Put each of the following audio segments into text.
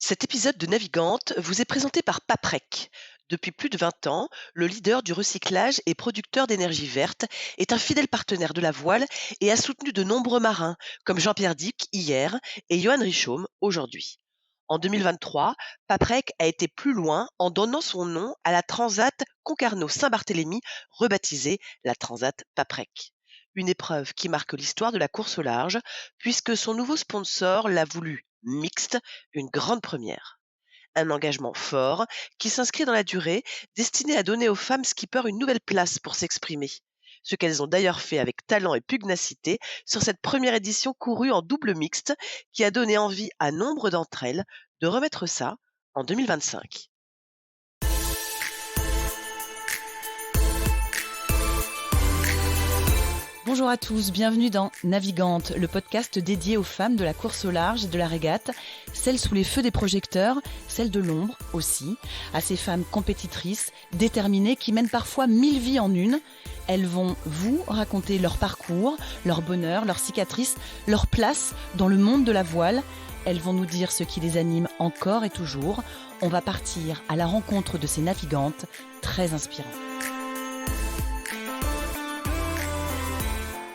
Cet épisode de Navigante vous est présenté par Paprec. Depuis plus de 20 ans, le leader du recyclage et producteur d'énergie verte est un fidèle partenaire de la voile et a soutenu de nombreux marins, comme Jean-Pierre Dick hier et Johan Richomme aujourd'hui. En 2023, Paprec a été plus loin en donnant son nom à la Transat Concarneau-Saint-Barthélemy, rebaptisée la Transat Paprec. Une épreuve qui marque l'histoire de la course au large, puisque son nouveau sponsor l'a voulu mixte, une grande première. Un engagement fort qui s'inscrit dans la durée, destiné à donner aux femmes skippers une nouvelle place pour s'exprimer. Ce qu'elles ont d'ailleurs fait avec talent et pugnacité sur cette première édition courue en double mixte qui a donné envie à nombre d'entre elles de remettre ça en 2025. Bonjour à tous, bienvenue dans Navigante, le podcast dédié aux femmes de la course au large et de la régate, celles sous les feux des projecteurs, celles de l'ombre aussi, à ces femmes compétitrices, déterminées, qui mènent parfois 1000 vies en une. Elles vont vous raconter leur parcours, leur bonheur, leurs cicatrices, leur place dans le monde de la voile. Elles vont nous dire ce qui les anime encore et toujours. On va partir à la rencontre de ces navigantes très inspirantes.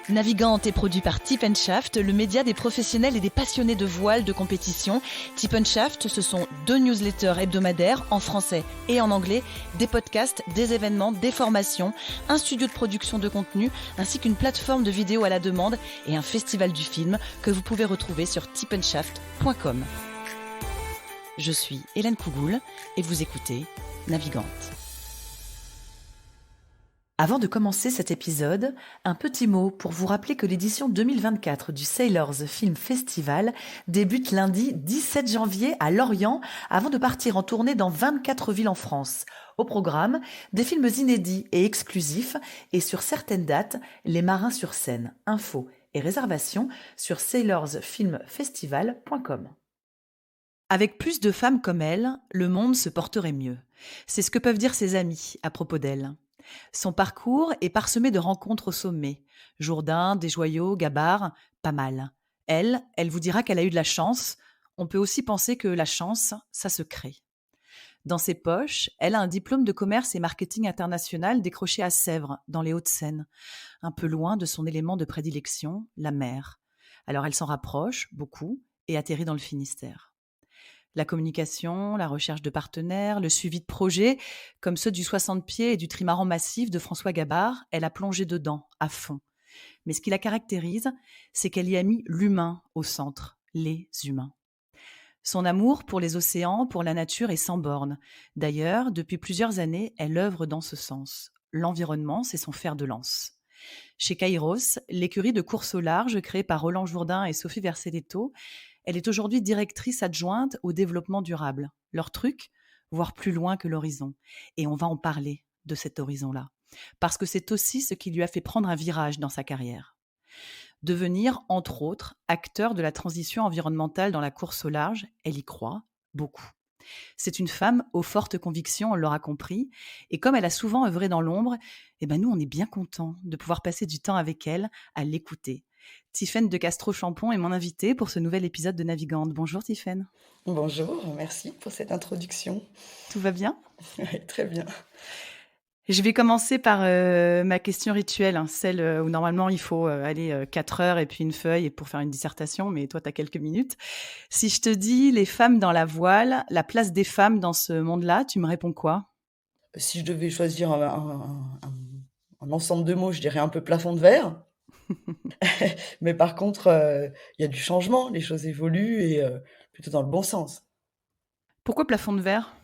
Navigante est produit par Tip & Shaft, le média des professionnels et des passionnés de voile de compétition. Tip & Shaft, ce sont 2 newsletters hebdomadaires en français et en anglais, des podcasts, des événements, des formations, un studio de production de contenu, ainsi qu'une plateforme de vidéos à la demande et un festival du film que vous pouvez retrouver sur tipandshaft.com. Je suis Hélène Cougoul et vous écoutez Navigante. Avant de commencer cet épisode, un petit mot pour vous rappeler que l'édition 2024 du Sailors Film Festival débute lundi 17 janvier à Lorient avant de partir en tournée dans 24 villes en France. Au programme, des films inédits et exclusifs et sur certaines dates, les marins sur scène. Infos et réservations sur sailorsfilmfestival.com. Avec plus de femmes comme elle, le monde se porterait mieux. C'est ce que peuvent dire ses amis à propos d'elle. Son parcours est parsemé de rencontres au sommet. Jourdain, Desjoyaux, Gabard, pas mal. Elle vous dira qu'elle a eu de la chance. On peut aussi penser que la chance, ça se crée. Dans ses poches, elle a un diplôme de commerce et marketing international décroché à Sèvres, dans les Hauts-de-Seine, un peu loin de son élément de prédilection, la mer. Alors elle s'en rapproche, beaucoup, et atterrit dans le Finistère. La communication, la recherche de partenaires, le suivi de projets, comme ceux du 60 pieds et du trimaran massif de François Gabard, elle a plongé dedans, à fond. Mais ce qui la caractérise, c'est qu'elle y a mis l'humain au centre, les humains. Son amour pour les océans, pour la nature est sans borne. D'ailleurs, depuis plusieurs années, elle œuvre dans ce sens. L'environnement, c'est son fer de lance. Chez Kairos, l'écurie de course au large créée par Roland Jourdain et Sophie Vercelletto, elle est aujourd'hui directrice adjointe au développement durable. Leur truc, voir plus loin que l'horizon. Et on va en parler de cet horizon-là. Parce que c'est aussi ce qui lui a fait prendre un virage dans sa carrière. Devenir, entre autres, acteur de la transition environnementale dans la course au large, elle y croit beaucoup. C'est une femme aux fortes convictions, on l'aura compris. Et comme elle a souvent œuvré dans l'ombre, nous, on est bien contents de pouvoir passer du temps avec elle à l'écouter. Tiffaine de Castro-Champon est mon invitée pour ce nouvel épisode de Navigante. Bonjour Tiffaine. Bonjour, merci pour cette introduction. Tout va bien ? Oui, très bien. Je vais commencer par ma question rituelle, celle où normalement il faut aller 4 heures et puis une feuille pour faire une dissertation, mais toi tu as quelques minutes. Si je te dis les femmes dans la voile, la place des femmes dans ce monde-là, tu me réponds quoi ? Si je devais choisir un ensemble de mots, je dirais un peu plafond de verre. Mais par contre, il y a du changement, les choses évoluent et plutôt dans le bon sens. Pourquoi plafond de verre ?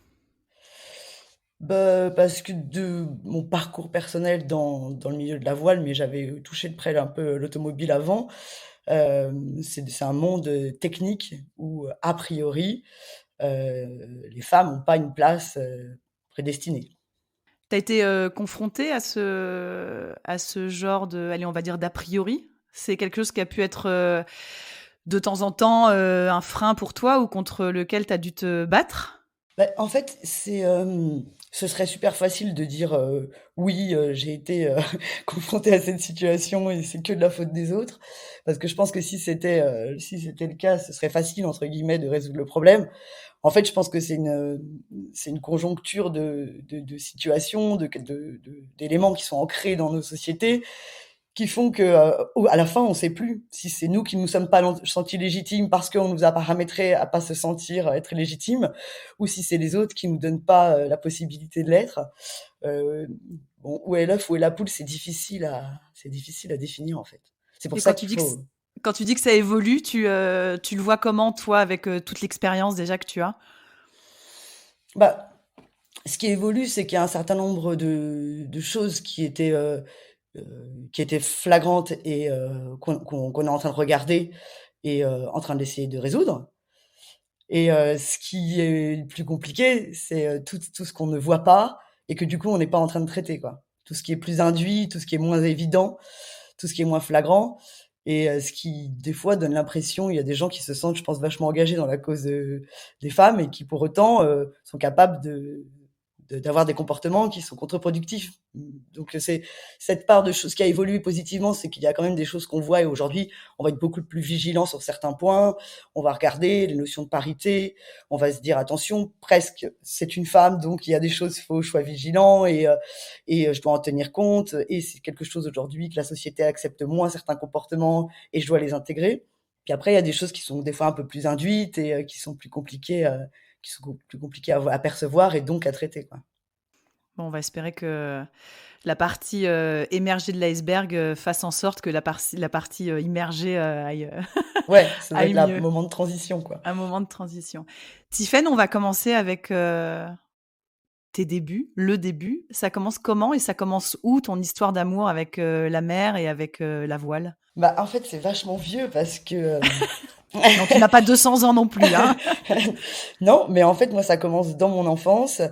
Parce que de mon parcours personnel dans le milieu de la voile, mais j'avais touché de près un peu l'automobile avant, c'est un monde technique où, a priori, les femmes n'ont pas une place prédestinée. Tu as été confrontée à ce genre de, allez, on va dire d'a priori ? C'est quelque chose qui a pu être de temps en temps un frein pour toi ou contre lequel tu as dû te battre ? En fait, ce serait super facile de dire oui, j'ai été confrontée à cette situation et c'est que de la faute des autres. Parce que je pense que si c'était le cas, ce serait facile, entre guillemets, de résoudre le problème. En fait, je pense que c'est une conjoncture de situations, d'éléments qui sont ancrés dans nos sociétés, qui font que, à la fin, on sait plus si c'est nous qui nous sommes pas sentis légitimes parce qu'on nous a paramétrés à pas se sentir être légitimes, ou si c'est les autres qui nous donnent pas la possibilité de l'être. Heu, bon, où est l'œuf, où est la poule, c'est difficile à définir, en fait. C'est pour Et ça qu'il faut quand tu dis que ça évolue, tu le vois comment toi avec, toute l'expérience déjà que tu as? bah, ce qui évolue, c'est qu'il y a un certain nombre de choses qui étaient flagrantes et qu'on est en train de regarder et en train d'essayer de résoudre. Et ce qui est le plus compliqué, c'est, tout ce qu'on ne voit pas et que du coup on n'est pas en train de traiter, quoi. Tout ce qui est plus induit, tout ce qui est moins évident, tout ce qui est moins flagrant et ce qui des fois donne l'impression il y a des gens qui se sentent, je pense, vachement engagés dans la cause, des femmes et qui pour autant, sont capables d'avoir des comportements qui sont contre-productifs. Donc c'est cette part de choses qui a évolué positivement, c'est qu'il y a quand même des choses qu'on voit et aujourd'hui, on va être beaucoup plus vigilant sur certains points. On va regarder les notions de parité, on va se dire: «Attention, presque, c'est une femme, donc il y a des choses, il faut que je sois vigilant et je dois en tenir compte et c'est quelque chose aujourd'hui que la société accepte moins certains comportements et je dois les intégrer». Puis après, il y a des choses qui sont des fois un peu plus induites et qui sont plus compliquées, plus compliquées à percevoir et donc à traiter, quoi. Bon, on va espérer que la partie, émergée de l'iceberg, fasse en sorte que la partie, immergée, aille, Ouais, ça doit aille être le mieux. moment de transition, quoi. Un moment de transition. Tiffaine, on va commencer avec, tes débuts, le début. Ça commence comment et ça commence où ton histoire d'amour avec, la mer et avec, la voile? Bah, en fait, c'est vachement vieux parce que, Non, tu n'as pas 200 ans non plus, hein? non, mais en fait, moi, ça commence dans mon enfance.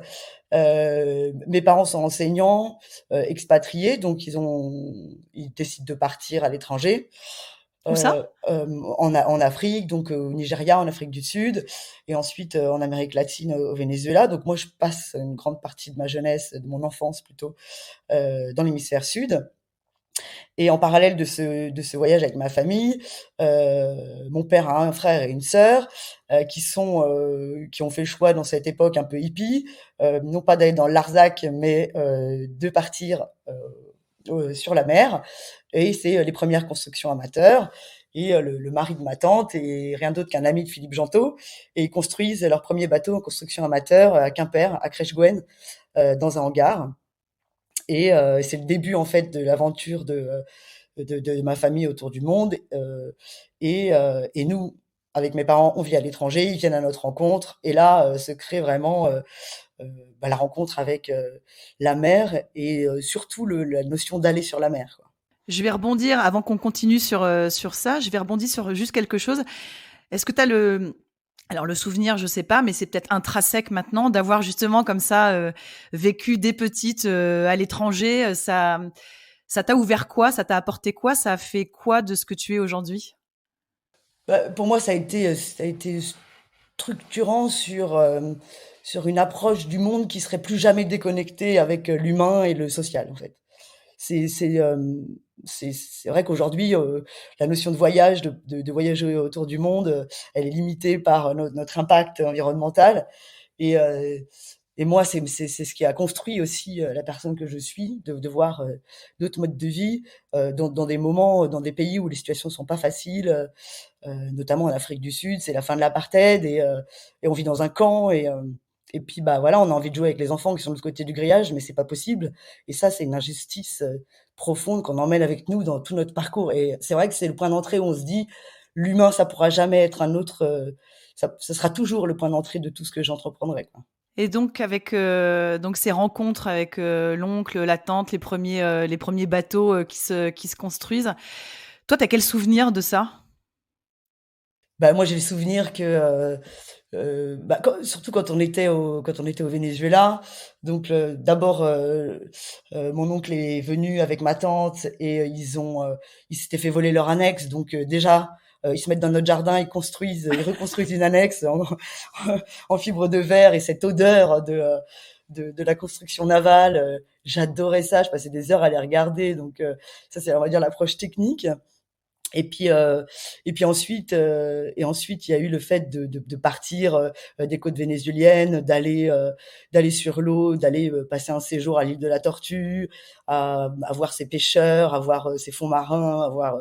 Mes parents sont enseignants, expatriés, donc ils décident de partir à l'étranger, Où ça? en Afrique, donc au Nigeria, en Afrique du Sud et ensuite, en Amérique latine, au Venezuela. Donc moi, je passe une grande partie de ma jeunesse, de mon enfance plutôt, dans l'hémisphère sud. Et en parallèle de ce voyage avec ma famille, mon père a un frère et une sœur, qui ont fait le choix dans cette époque un peu hippie, non pas d'aller dans le Larzac, mais de partir, sur la mer et c'est, les premières constructions amateurs et le mari de ma tante est rien d'autre qu'un ami de Philippe Gentot et ils construisent leur premier bateau en construction amateur à Quimper, à Crèche-Gouenne, dans un hangar et c'est le début en fait de l'aventure de ma famille autour du monde. Et nous, avec mes parents, on vit à l'étranger, ils viennent à notre rencontre. Et là, se crée vraiment la rencontre avec la mer et surtout la notion d'aller sur la mer, quoi. Je vais rebondir avant qu'on continue sur ça, je vais rebondir sur juste quelque chose. Est-ce que tu as alors le souvenir, je sais pas, mais c'est peut-être intrinsèque maintenant d'avoir justement comme ça, vécu dès petite, à l'étranger, ça t'a ouvert quoi? Ça t'a apporté quoi? Ça a fait quoi de ce que tu es aujourd'hui? Bah, pour moi, ça a été structurant sur une approche du monde qui serait plus jamais déconnectée avec l'humain et le social, en fait. C'est c'est, hem, c'est vrai qu'aujourd'hui, la notion de voyage, de voyager autour du monde, elle est limitée par notre impact environnemental et heu et moi, c'est ce qui a construit aussi, la personne que je suis, de voir, d'autres modes de vie, dans des moments, dans des pays où les situations sont pas faciles, notamment en Afrique du Sud. C'est la fin de l'apartheid et on vit dans un camp et puis, bah, voilà, on a envie de jouer avec les enfants qui sont de l'autre côté du grillage, mais c'est pas possible et ça, c'est une injustice, profonde qu'on emmène avec nous dans tout notre parcours et c'est vrai que c'est le point d'entrée où on se dit: «L'humain, ça pourra jamais être un autre, ça sera toujours le point d'entrée de tout ce que j'entreprendrai», quoi. Et donc avec, donc ces rencontres avec, l'oncle, la tante, les premiers bateaux, qui se construisent. Toi, tu as quel souvenir de ça? Bah, moi, j'ai le souvenir que, bah, surtout quand on était au Venezuela, donc d'abord, mon oncle est venu avec ma tante et ils s'étaient fait voler leur annexe, donc déjà, ils se mettent dans notre jardin, ils reconstruisent une annexe en en fibre de verre et cette odeur de la construction navale, j'adorais ça, je passais des heures à les regarder, donc ça, c'est, on va dire, l'approche technique. Et puis ensuite, il y a eu le fait de partir des côtes vénézuéliennes, d'aller sur l'eau, d'aller passer un séjour à l'île de la Tortue, à voir ces pêcheurs, à voir ces fonds marins, à voir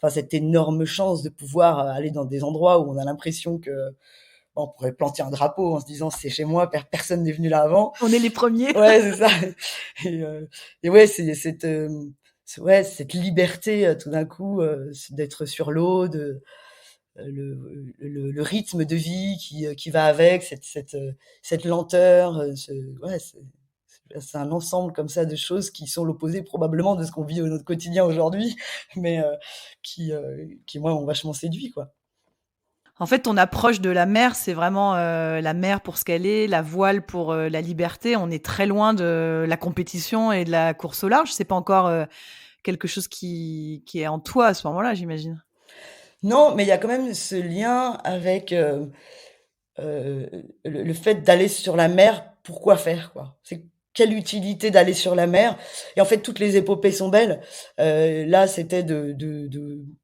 enfin cette énorme chance de pouvoir aller dans des endroits où on a l'impression que on pourrait planter un drapeau en se disant c'est chez moi, personne n'est venu là avant. On est les premiers. Ouais, c'est ça. Et, ouais, ouais, cette liberté tout d'un coup d'être sur l'eau, le rythme de vie qui va avec, cette lenteur. Ouais, c'est un ensemble comme ça de choses qui sont l'opposé probablement de ce qu'on vit au notre quotidien aujourd'hui, mais qui moi m'ont vachement séduit, quoi. En fait, ton approche de la mer, c'est vraiment, la mer pour ce qu'elle est, la voile pour, la liberté. On est très loin de la compétition et de la course au large. C'est pas encore, quelque chose qui est en toi à ce moment-là, j'imagine? Non, mais il y a quand même ce lien avec Heu, le fait d'aller sur la mer, pourquoi faire, quoi? C'est quelle utilité d'aller sur la mer? Et en fait, toutes les épopées sont belles. Là, c'était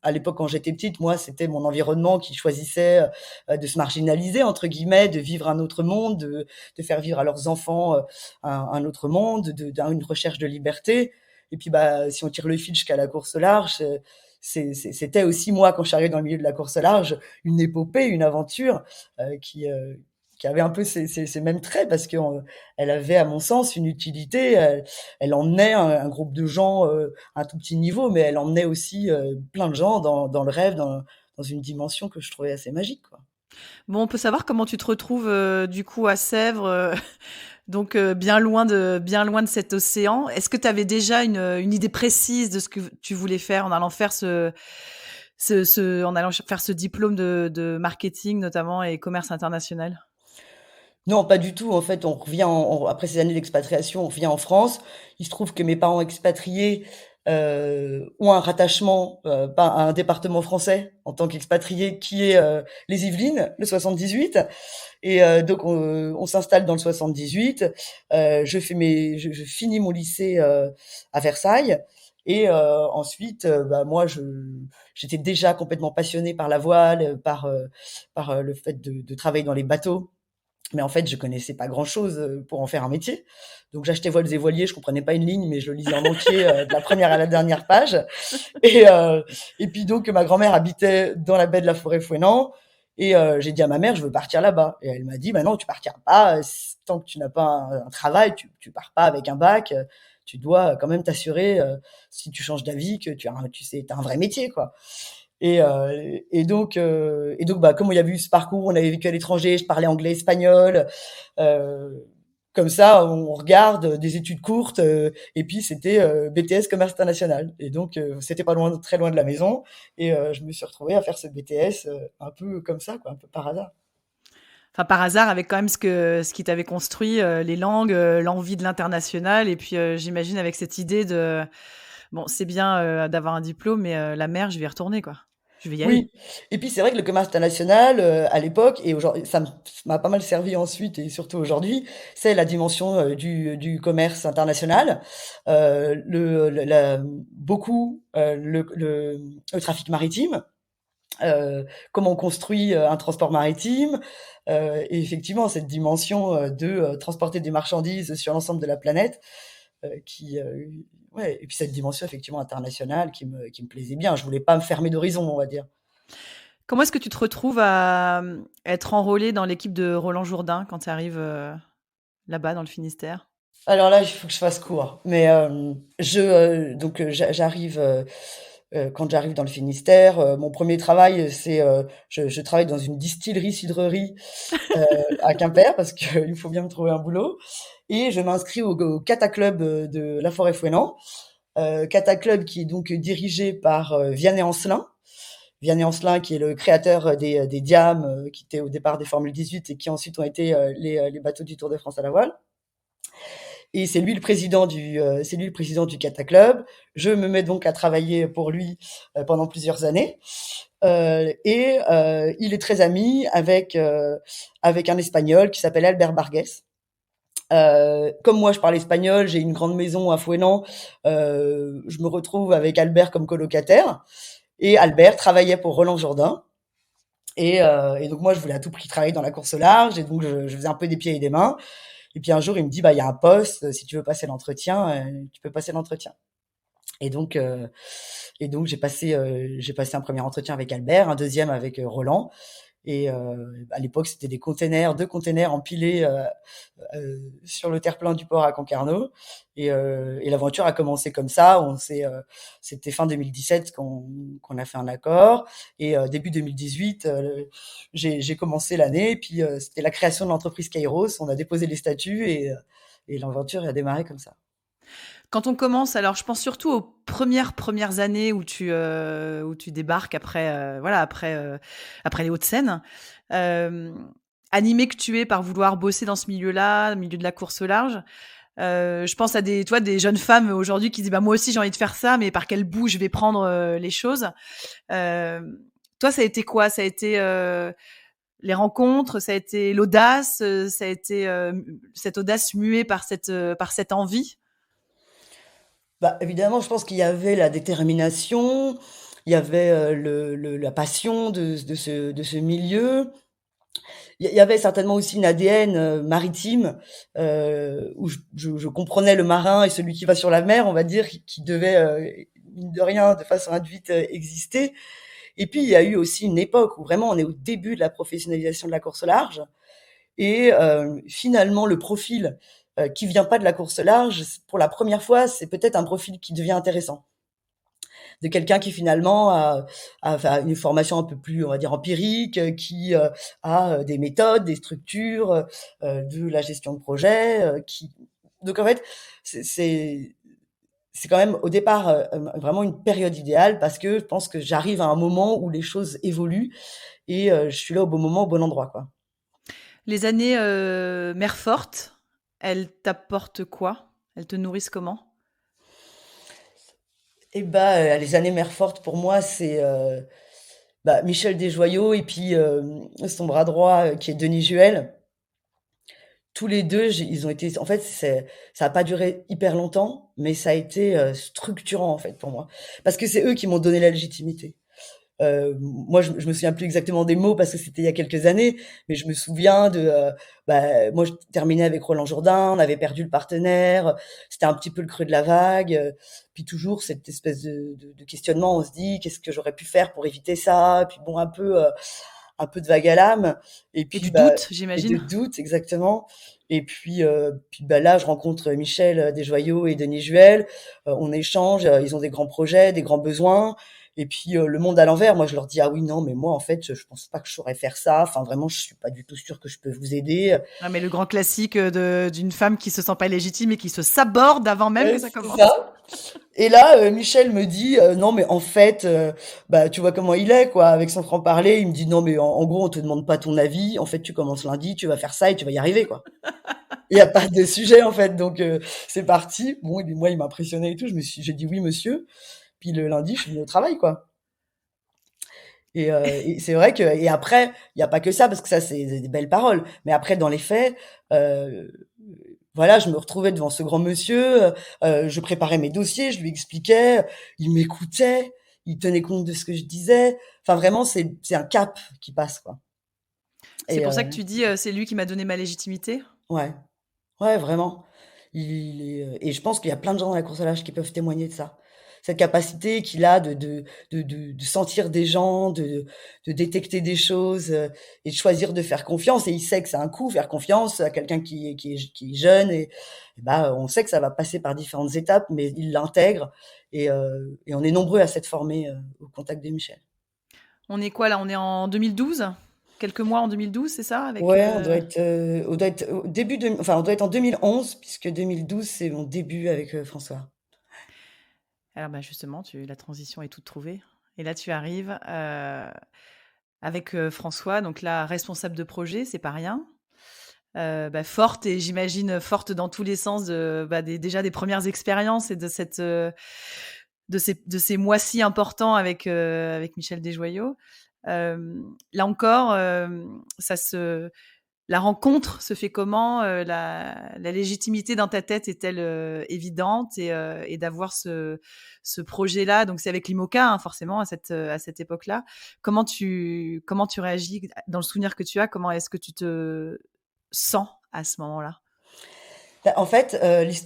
à l'époque, quand j'étais petite, moi, c'était mon environnement qui choisissait, de se «marginaliser» entre guillemets, de vivre un autre monde, de faire vivre à leurs enfants, un autre monde, une recherche de liberté. Et puis, bah, si on tire le fil jusqu'à la course au large, c'était aussi moi, quand je suis arrivée dans le milieu de la course au large, une épopée, une aventure qui avait un peu ces mêmes traits parce qu'elle avait, à mon sens, une utilité. Elle emmenait un groupe de gens à un tout petit niveau, mais elle emmenait aussi plein de gens dans le rêve, dans une dimension que je trouvais assez magique, quoi. Bon, on peut savoir comment tu te retrouves, du coup à Sèvres, donc bien loin de cet océan. Est-ce que tu avais déjà une idée précise de ce que tu voulais faire en allant faire ce diplôme de marketing notamment et commerce international? Non, pas du tout. En fait, on revient après ces années d'expatriation, on revient en France. Il se trouve que mes parents expatriés, ont un rattachement, pas à un département français en tant qu'expatriés qui est, les Yvelines, le 78. Et donc on s'installe dans le 78. Je finis mon lycée, à Versailles. Et ensuite, bah, moi j'étais déjà complètement passionnée par la voile, par le fait de travailler dans les bateaux. Mais en fait, je connaissais pas grand-chose, pour en faire un métier. Donc j'achetais Voiles et Voiliers, je comprenais pas une ligne, mais je le lisais en entier, de la première à la dernière page. Et et puis donc ma grand-mère habitait dans la baie de la Forêt-Fouesnant. Et j'ai dit à ma mère: «Je veux partir là-bas». Et elle m'a dit: «Bah non, tu partiras pas, tant que tu n'as pas un travail, tu pars pas avec un bac, tu dois quand même t'assurer, si tu changes d'avis, que tu as un vrai métier, quoi». Et donc, bah, comme il y avait eu ce parcours, on avait vécu à l'étranger, je parlais anglais, espagnol, comme ça, on regarde des études courtes, et puis c'était BTS Commerce International. Et donc, c'était pas loin, très loin de la maison. Et je me suis retrouvée à faire ce BTS un peu comme ça, quoi, un peu par hasard. Enfin, par hasard, avec quand même ce qui t'avait construit, les langues, l'envie de l'international et puis, j'imagine avec cette idée de: «Bon, c'est bien, d'avoir un diplôme, mais la mer, je vais y retourner, quoi. Je vais y aller». Oui, et puis c'est vrai que le commerce international, à l'époque, et aujourd'hui, ça m'a pas mal servi ensuite et surtout aujourd'hui, c'est la dimension du commerce international. Beaucoup le trafic maritime, comment on construit un transport maritime, et effectivement cette dimension de transporter des marchandises sur l'ensemble de la planète, qui ouais, et puis cette dimension effectivement internationale qui me plaisait bien. Je voulais pas me fermer d'horizon, on va dire. Comment est-ce que tu te retrouves à, être enrôlée dans l'équipe de Roland Jourdain quand tu arrives, là-bas dans le Finistère? Alors là, il faut que je fasse court, mais j'arrive, quand j'arrive dans le Finistère, mon premier travail, c'est, je travaille dans une distillerie-cidrerie, heu, à Quimper parce qu'il faut bien me trouver un boulot. Et je m'inscris au Cata Club, de La Forêt-Fouesnant. Cata Club qui est donc dirigé par, Vianney Ancelin. Vianney Ancelin qui est le créateur des Diams, qui étaient au départ des Formule 18 et qui ensuite ont été, les bateaux du Tour de France à la voile. Et c'est lui le président du Cata Club. Je me mets donc à travailler pour lui pendant plusieurs années. Il est très ami avec un Espagnol qui s'appelle Albert Bargues. Comme moi je parle espagnol, j'ai une grande maison à Fouesnant, je me retrouve avec Albert comme colocataire. Et Albert travaillait pour Roland Jourdain. Et donc moi, je voulais à tout prix travailler dans la course au large. Et donc, je faisais un peu des pieds et des mains. Et puis un jour, il me dit, bah, il y a un poste. Si tu veux passer l'entretien, tu peux passer l'entretien. Et donc, euh, et donc, j'ai passé un premier entretien avec Albert, un deuxième avec Roland. Et à l'époque, c'était des containers, 2 containers empilés sur le terre-plein du port à Concarneau. Et l'aventure a commencé comme ça. C'était fin 2017 qu'on a fait un accord. Et début 2018, j'ai commencé l'année. Et puis c'était la création de l'entreprise Kairos. On a déposé les statuts et l'aventure a démarré comme ça. Quand on commence, alors je pense surtout aux premières années où tu débarques après, voilà, après les Hauts-de-Seine. Hem, Animé que tu es par vouloir bosser dans ce milieu-là, le milieu de la course au large, je pense à des jeunes femmes aujourd'hui qui disent: «Bah, moi aussi j'ai envie de faire ça, mais par quel bout je vais prendre, les choses?» Toi, ça a été quoi? Ça a été, les rencontres, ça a été l'audace, ça a été, cette audace muée par cette envie? Bah, évidemment, je pense qu'il y avait la détermination, il y avait la passion de ce milieu. Il y avait certainement aussi une ADN maritime où je comprenais le marin et celui qui va sur la mer, on va dire, qui devait, mine de rien, de façon induite, exister. Et puis, il y a eu aussi une époque où vraiment on est au début de la professionnalisation de la course au large. Et finalement, le profil qui vient pas de la course au large, pour la première fois, c'est peut-être un profil qui devient intéressant, de quelqu'un qui finalement a une formation un peu plus, on va dire, empirique, qui a des méthodes, des structures, de la gestion de projet, qui donc en fait, c'est c'est quand même au départ, vraiment une période idéale parce que je pense que j'arrive à un moment où les choses évoluent et je suis là au bon moment, au bon endroit, quoi. Les années, mère forte, elles t'apportent quoi? Elles te nourrissent comment? Et bah, les années mère forte pour moi, c'est, bah, Michel Desjoyaux et puis, son bras droit, qui est Denis Juel. Tous les 2, ils ont été en fait, ça a pas duré hyper longtemps, mais ça a été, structurant, en fait, pour moi. Parce que c'est eux qui m'ont donné la légitimité. Moi, je me souviens plus exactement des mots parce que c'était il y a quelques années, mais je me souviens bah, moi, je terminais avec Roland Jourdain, on avait perdu le partenaire, c'était un petit peu le creux de la vague, puis toujours cette espèce de questionnement, on se dit: «Qu'est-ce que j'aurais pu faire pour éviter ça?» Puis bon, un peu de vague à l'âme et Et puis, du bah doute, et de j'imagine? doute, exactement. Et puis, bah, là, je rencontre Michel, Desjoyaux et Denis Juel, on échange, ils ont des grands projets, des grands besoins et puis, le monde à l'envers, moi, je leur dis: «Ah oui, non, mais moi, en fait, je pense pas que je saurais faire ça. Enfin, vraiment, je suis pas du tout sûre que je peux vous aider». Ah mais le grand classique, d'une femme qui se sent pas légitime et qui se saborde avant même que ça C'est commence. ça. Et là, Michel me dit, «Non, mais en fait, bah, tu vois comment il est, quoi, avec son franc-parler». Il me dit: «Non, mais en gros, on te demande pas ton avis. En fait, tu commences lundi, tu vas faire ça et tu vas y arriver, quoi. Il y a pas de sujet, en fait, donc c'est parti». Bon, et moi, il m'impressionnait et tout. J'ai dit: «Oui, monsieur». Puis le lundi, je suis venue au travail, quoi. Et c'est vrai que et après, il y a pas que ça, parce que ça, c'est des belles paroles. Mais après, dans les faits, heu, voilà, je me retrouvais devant ce grand monsieur, je préparais mes dossiers, je lui expliquais, il m'écoutait, il tenait compte de ce que je disais. Enfin, vraiment, c'est un cap qui passe, quoi. C'est Et pour ça que tu dis, «C'est lui qui m'a donné ma légitimité»? ouais, ouais, vraiment. Il est, et je pense qu'il y a plein de gens dans la course à l'arche qui peuvent témoigner de ça. Cette capacité qu'il a de sentir des gens, de détecter des choses, et de choisir de faire confiance. Et il sait que c'est un coup, faire confiance à quelqu'un qui est jeune et bah, on sait que ça va passer par différentes étapes, mais il l'intègre et on est nombreux à s'être formés, au contact de Michel. On est quoi là? On est en 2012? Quelques mois en 2012, c'est ça? Avec, Ouais, on doit être au début de enfin, on doit être en 2011 puisque 2012, c'est mon début avec, François. alors, bah, justement, la transition est toute trouvée et là tu arrives, avec, François, donc là, responsable de projet, c'est pas rien. Bah, forte et j'imagine forte dans tous les sens déjà des premières expériences et de de ces mois si importants avec Michel Desjoyaux. Là encore, ça se La rencontre se fait comment? La légitimité dans ta tête est-elle, évidente et d'avoir ce projet-là, donc c'est avec l'IMOCA, hein, forcément à cette époque-là. Comment tu réagis dans le souvenir que tu as? Comment est-ce que tu te sens à ce moment-là? Bah, en fait,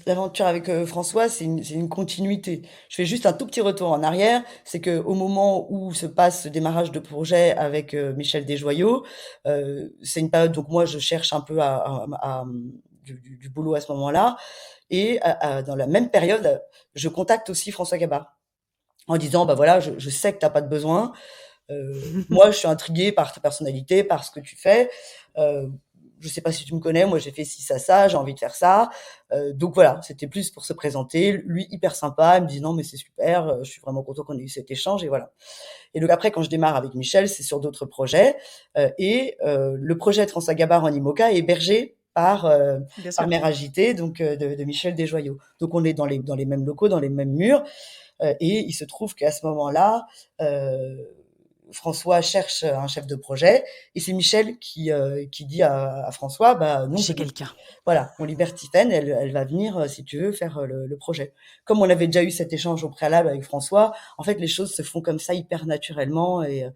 l'aventure avec, François, c'est une continuité. Je fais juste un tout petit retour en arrière, c'est qu'au moment où se passe ce démarrage de projet avec, Michel Desjoyaux, c'est une période donc moi je cherche un peu du boulot à ce moment-là et dans la même période, je contacte aussi François Gabard en disant: «Bah, voilà, je sais que tu as pas de besoin, moi je suis intriguée par ta personnalité, par ce que tu fais, heu, je sais pas si tu me connais, moi j'ai fait ci, ça, j'ai envie de faire ça». Donc voilà, c'était plus pour se présenter. Lui hyper sympa, il me dit: «Non mais c'est super, je suis vraiment content qu'on ait eu cet échange» et voilà. Et donc après quand je démarre avec Michel, c'est sur d'autres projets, le projet de François Gabard en IMOCA est hébergé Bien par sûr. Mère Agitée, donc de Michel Desjoyaux. Donc on est dans les mêmes locaux, dans les mêmes murs, et il se trouve qu'à ce moment-là, François cherche un chef de projet et c'est Michel qui dit à François, bah, nous, J'ai quelqu'un. voilà, on libère Tiffaine, elle va venir, si tu veux, faire le projet. Comme on avait déjà eu cet échange au préalable avec François, en fait, les choses se font comme ça hyper naturellement et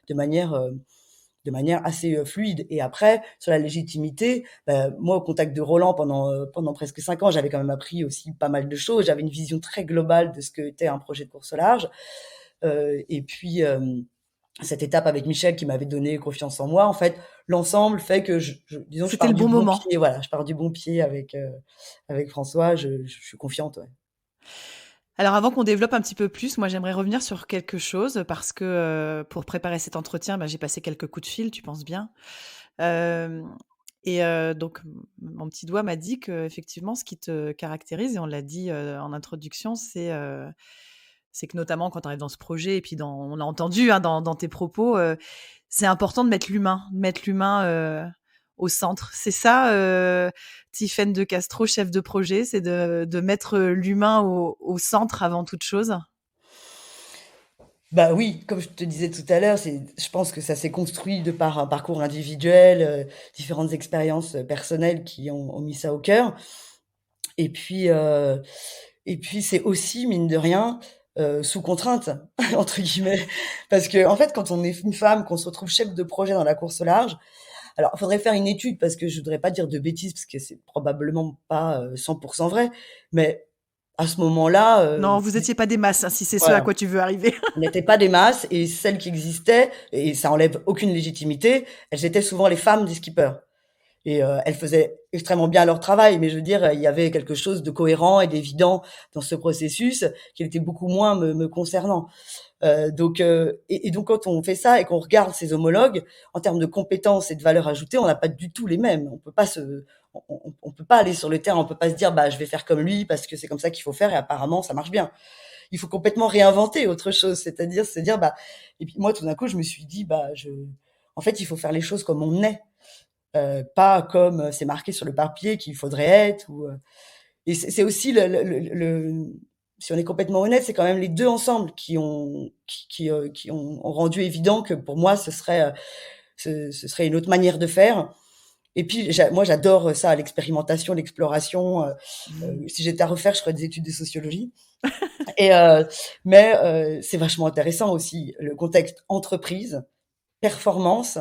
de manière, euh, de manière assez fluide. Et après, sur la légitimité, bah, moi, au contact de Roland pendant presque 5 ans, j'avais quand même appris aussi pas mal de choses. J'avais une vision très globale de ce que était un projet de course au large. Et puis, cette étape avec Michel qui m'avait donné confiance en moi, en fait, l'ensemble fait que disons que je C'était pars le du bon bon moment. pied, voilà, je pars du bon pied avec François, je suis confiante, ouais. Alors avant qu'on développe un petit peu plus, moi j'aimerais revenir sur quelque chose parce que, pour préparer cet entretien, bah, j'ai passé quelques coups de fil, tu penses bien. Hem donc mon petit doigt m'a dit qu'effectivement ce qui te caractérise et on l'a dit, en introduction, c'est que notamment quand tu arrives dans ce projet et puis on a entendu, hein, dans tes propos, c'est important de mettre l'humain, au centre. C'est ça, Tiffaine de Castro, chef de projet, c'est de mettre, l'humain au centre avant toute chose? Bah oui, comme je te disais tout à l'heure, je pense que ça s'est construit de par un parcours individuel, différentes expériences, personnelles qui ont mis ça au cœur. Et puis, heu et puis c'est aussi, mine de rien, «sous contrainte» entre guillemets. Parce qu'en fait, quand on est une femme, qu'on se retrouve chef de projet dans la course au large, alors il faudrait faire une étude parce que je voudrais pas dire de bêtises, parce que c'est probablement pas, 100 vrai, mais à ce moment-là, Non, vous étiez pas des masses, hein, si c'est ce à voilà. quoi tu veux arriver. On n'était pas des masses et celles qui existaient, et ça enlève aucune légitimité, elles étaient souvent les femmes des skippers. Et elles faisaient extrêmement bien leur travail, mais je veux dire, il y avait quelque chose de cohérent et d'évident dans ce processus qui était beaucoup moins me concernant. Donc quand on fait ça et qu'on regarde ses homologues, en termes de compétences et de valeur ajoutée, on n'a pas du tout les mêmes. On peut pas aller sur le terrain, on peut pas se dire, bah, je vais faire comme lui parce que c'est comme ça qu'il faut faire et apparemment ça marche bien. Il faut complètement réinventer autre chose, c'est-à-dire se dire, bah, et puis moi tout d'un coup je me suis dit, bah, en fait il faut faire les choses comme on est, pas comme c'est marqué sur le papier qu'il faudrait être. Et c'est aussi si on est complètement honnête, c'est quand même les deux ensemble qui ont rendu évident que pour moi ce serait une autre manière de faire. Et puis moi j'adore ça, l'expérimentation, l'exploration. Mmh. Si j'étais à refaire, je ferais des études de sociologie. Et mais c'est vachement intéressant aussi le contexte entreprise, performance,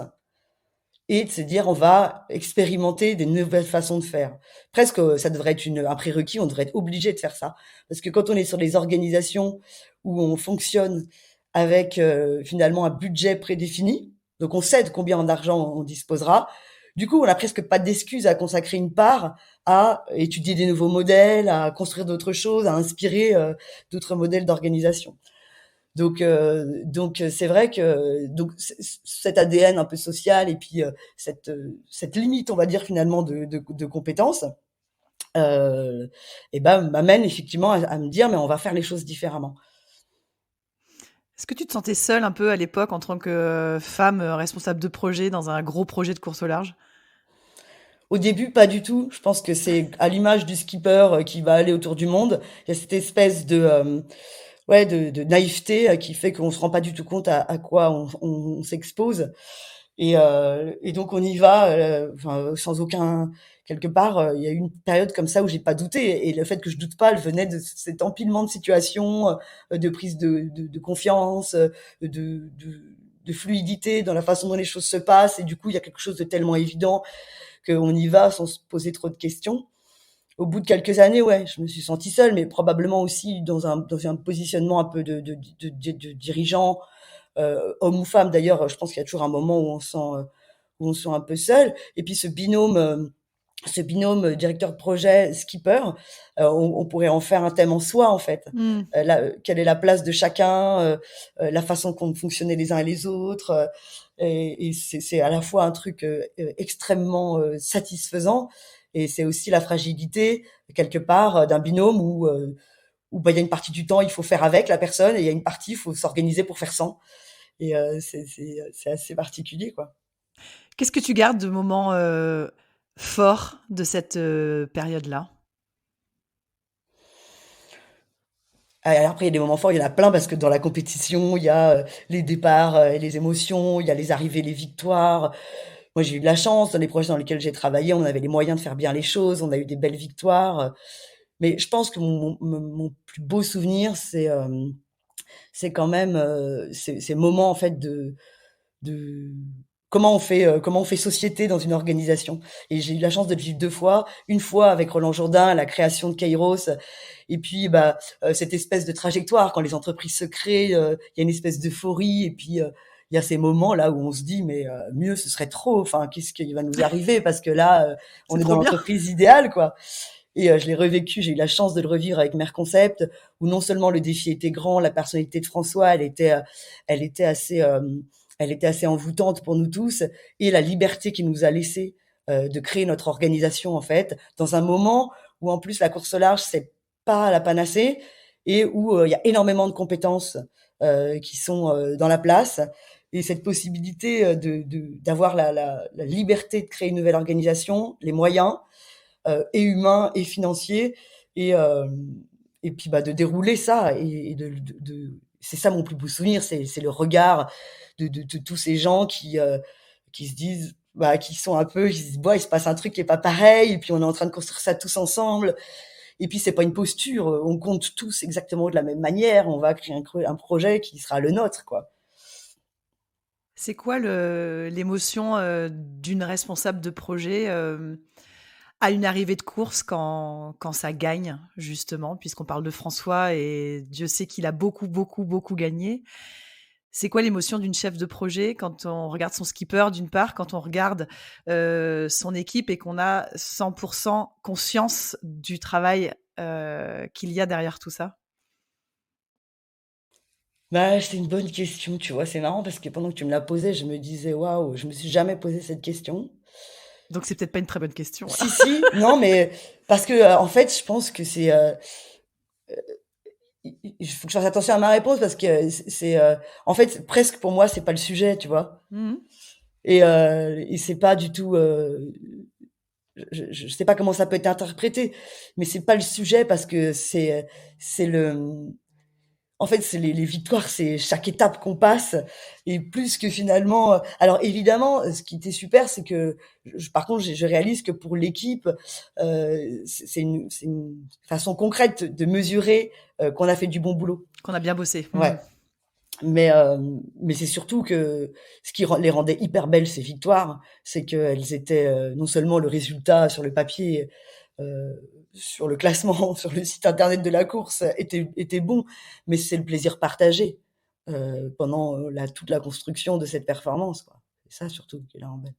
et de se dire: «On va expérimenter des nouvelles façons de faire». Presque, ça devrait être un prérequis, on devrait être obligé de faire ça. Parce que quand on est sur des organisations où on fonctionne avec, finalement un budget prédéfini, donc on sait de combien d'argent on disposera. Du coup, on a presque pas d'excuse à consacrer une part à étudier des nouveaux modèles, à construire d'autres choses, à inspirer, d'autres modèles d'organisation. Donc c'est vrai que cet ADN un peu social et puis cette limite, on va dire finalement de compétences, et ben m'amène effectivement à me dire mais on va faire les choses différemment. Est-ce que tu te sentais seule un peu à l'époque en tant que, femme, responsable de projet dans un gros projet de course au large? Au début, pas du tout. Je pense que c'est à l'image du skipper qui va aller autour du monde. Il y a cette espèce de naïveté qui fait qu'on se rend pas du tout compte à quoi on s'expose. Et donc on y va, enfin, sans aucun quelque part, il y a eu une période comme ça où j'ai pas douté et le fait que je doute pas, elle venait de cet empilement de situations, de prise de confiance, de fluidité dans la façon dont les choses se passent et du coup, il y a quelque chose de tellement évident qu'on y va sans se poser trop de questions. Au bout de quelques années, ouais, je me suis sentie seule, mais probablement aussi dans un positionnement un peu de dirigeant, homme ou femme. D'ailleurs, je pense qu'il y a toujours un moment où on se sent un peu seul. Et puis ce binôme directeur de projet skipper, on pourrait en faire un thème en soi en fait. Mmh. Quelle est la place de chacun, la façon qu'ont fonctionné les uns et les autres, et c'est à la fois un truc extrêmement satisfaisant, et c'est aussi la fragilité quelque part d'un binôme où bah, il y a une partie du temps il faut faire avec la personne et il y a une partie il faut s'organiser pour faire sans. Et c'est assez particulier, quoi. Qu'est-ce que tu gardes de moments, forts de cette, période-là? Alors après, il y a des moments forts, il y en a plein parce que dans la compétition, il y a, les départs, et les émotions, il y a les arrivées, les victoires. Moi, j'ai eu de la chance dans les projets dans lesquels j'ai travaillé, on avait les moyens de faire bien les choses, on a eu des belles victoires, mais je pense que mon plus beau souvenir, c'est quand même, ces moments en fait de comment on fait société dans une organisation. Et j'ai eu la chance de le vivre 2 fois. Une fois avec Roland Jourdain, la création de Kairos, et puis, bah, cette espèce de trajectoire quand les entreprises se créent, il y a une espèce d'euphorie et puis, il y a ces moments là où on se dit: «Mais, mieux ce serait trop, enfin qu'est-ce qui va nous arriver?» parce que là, on C'est est dans trop bien. l'entreprise idéale, quoi. Et je l'ai revécu, j'ai eu la chance de le revivre avec Merconcept, où non seulement le défi était grand, la personnalité de François, elle était assez, elle était assez envoûtante pour nous tous, et la liberté qu'il nous a laissée, de créer notre organisation, en fait, dans un moment où, en plus, la course au large, c'est pas la panacée et où, il y a énormément de compétences, qui sont, dans la place, et cette possibilité, d'avoir la liberté de créer une nouvelle organisation, les moyens, et humains et financiers, et et puis, bah, de dérouler ça, et c'est ça mon plus beau souvenir, c'est le regard de tous ces gens qui se disent, bah, qui sont un peu, qui se disent: «Bah, il se passe un truc qui est pas pareil et puis on est en train de construire ça tous ensemble», et puis c'est pas une posture, on compte tous exactement de la même manière, on va créer un projet qui sera le nôtre, quoi. C'est quoi l'émotion, d'une responsable de projet, à une arrivée de course quand ça gagne justement? Puisqu'on parle de François et Dieu sait qu'il a beaucoup, beaucoup, beaucoup gagné. C'est quoi l'émotion d'une chef de projet quand on regarde son skipper d'une part, quand on regarde, son équipe et qu'on a 100 conscience du travail, qu'il y a derrière tout ça? Bah, c'est une bonne question, tu vois? C'est marrant parce que pendant que tu me la posais, je me disais: «Waouh, je me suis jamais posé cette question». Donc c'est peut-être pas une très bonne question. Si, si, non, mais parce que, en fait, je pense que il faut que je fasse attention à ma réponse parce que en fait, presque pour moi, c'est pas le sujet, tu vois? Mmh mh. Et c'est pas du tout, je sais pas comment ça peut être interprété, mais c'est pas le sujet parce que c'est le en fait, c'est les victoires, c'est chaque étape qu'on passe, et plus que finalement, alors évidemment, ce qui était super, c'est que par contre, je réalise que pour l'équipe, c'est une façon concrète de mesurer, qu'on a fait du bon boulot. Qu'on a bien bossé. Mmh. Ouais. Mais c'est surtout que ce qui les rendait hyper belles, ces victoires, c'est qu'elles étaient, non seulement le résultat sur le papier, heu, sur le classement, sur le site internet de la course était bon, mais c'est le plaisir partagé, pendant, toute la construction de cette performance, quoi. C'est ça surtout qui la rend belle.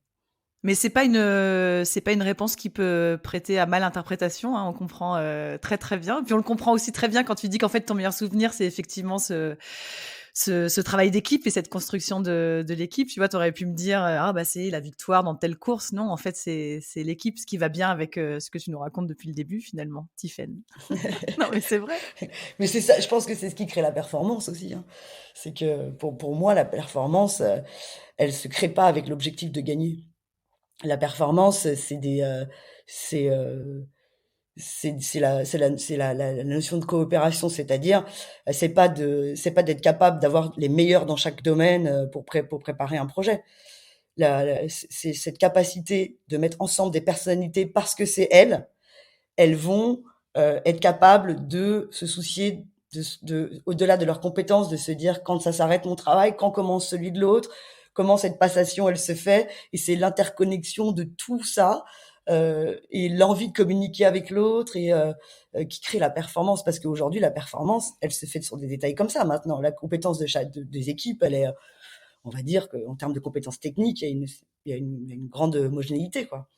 Mais c'est pas une réponse qui peut prêter à mal interprétation, hein, on comprend, très, très bien. Puis on le comprend aussi très bien quand tu dis qu'en fait ton meilleur souvenir, c'est effectivement ce travail d'équipe et cette construction de l'équipe. Tu vois, tu aurais pu me dire, «Ah bah, c'est la victoire dans telle course». Non, en fait, c'est l'équipe, ce qui va bien avec, ce que tu nous racontes depuis le début finalement, Tiffaine. Non, mais c'est vrai. Mais c'est ça, je pense que c'est ce qui crée la performance aussi, hein. C'est que pour moi, la performance, elle se crée pas avec l'objectif de gagner. La performance, c'est, c'est la notion de coopération, c'est-à-dire, c'est pas d'être capable d'avoir les meilleurs dans chaque domaine, pour préparer un projet. c'est cette capacité de mettre ensemble des personnalités parce que c'est elles vont être capables de se soucier au-delà de leurs compétences, de se dire quand ça s'arrête mon travail, quand commence celui de l'autre, comment cette passation elle se fait. Et c'est l'interconnexion de tout ça et l'envie de communiquer avec l'autre et qui crée la performance. Parce qu'aujourd'hui, la performance, elle se fait sur des détails comme ça maintenant. La compétence des équipes, elle est, on va dire qu'en termes de compétences techniques, il y a une grande homogénéité, quoi.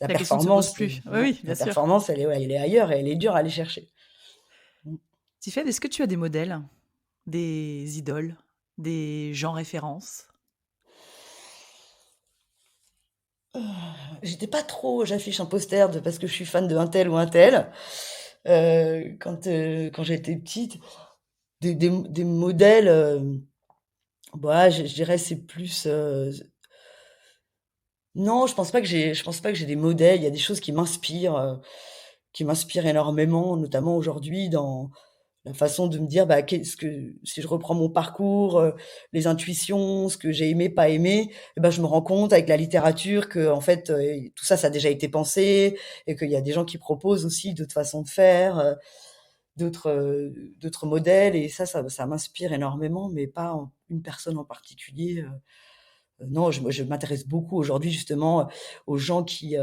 La La question ne se pose performance, plus. Oui, ouais, oui, bien la sûr. performance, elle est ailleurs et elle est dure à aller chercher. Mmh. Tiffaine, est-ce que tu as des modèles, des idoles, des gens références? J'étais pas trop j'affiche un poster de parce que je suis fan de un tel ou un tel. Quand j'étais petite, des modèles, bah, je dirais c'est plus, non, je pense pas que j'ai des modèles. Il y a des choses qui m'inspirent énormément, notamment aujourd'hui dans la façon de me dire, bah, qu'est-ce que si je reprends mon parcours, les intuitions, ce que j'ai aimé, pas aimé, et ben, je me rends compte avec la littérature que en fait, tout ça, ça a déjà été pensé et qu'il y a des gens qui proposent aussi d'autres façons de faire, d'autres modèles et ça m'inspire énormément, mais pas une personne en particulier, non, je m'intéresse beaucoup aujourd'hui justement aux gens qui